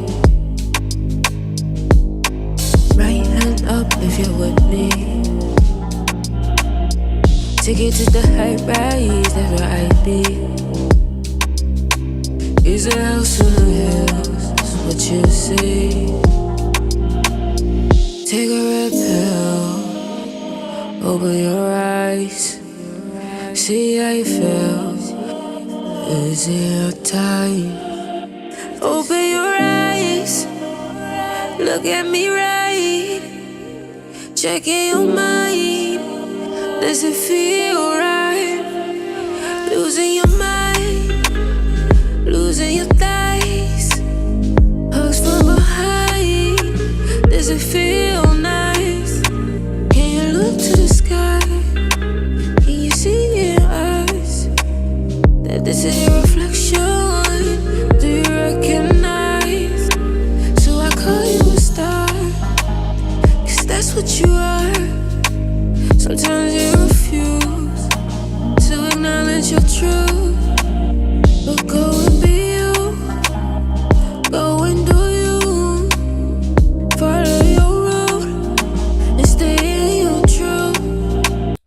Right hand up if you're with me. Ticket to the high rise, that's where I'd be. Is a house on the hills, that's what you see. Take a red pill, open your eyes. See how you feel, is it your time? Open your eyes, look at me right. Checking your mind, does it feel right? Losing your mind, losing your thighs. Hugs from behind, does it feel nice? Can you look to the sky? Can you see in your eyes that this is your reflection? Do you recognize? So I call you a star, 'cause that's what you are. Sometimes you refuse to acknowledge your truth, but go and be you, go and do you. Follow your road and stay in your truth.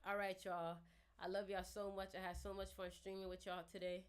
All right, y'all. I love y'all so much. I had so much fun streaming with y'all today.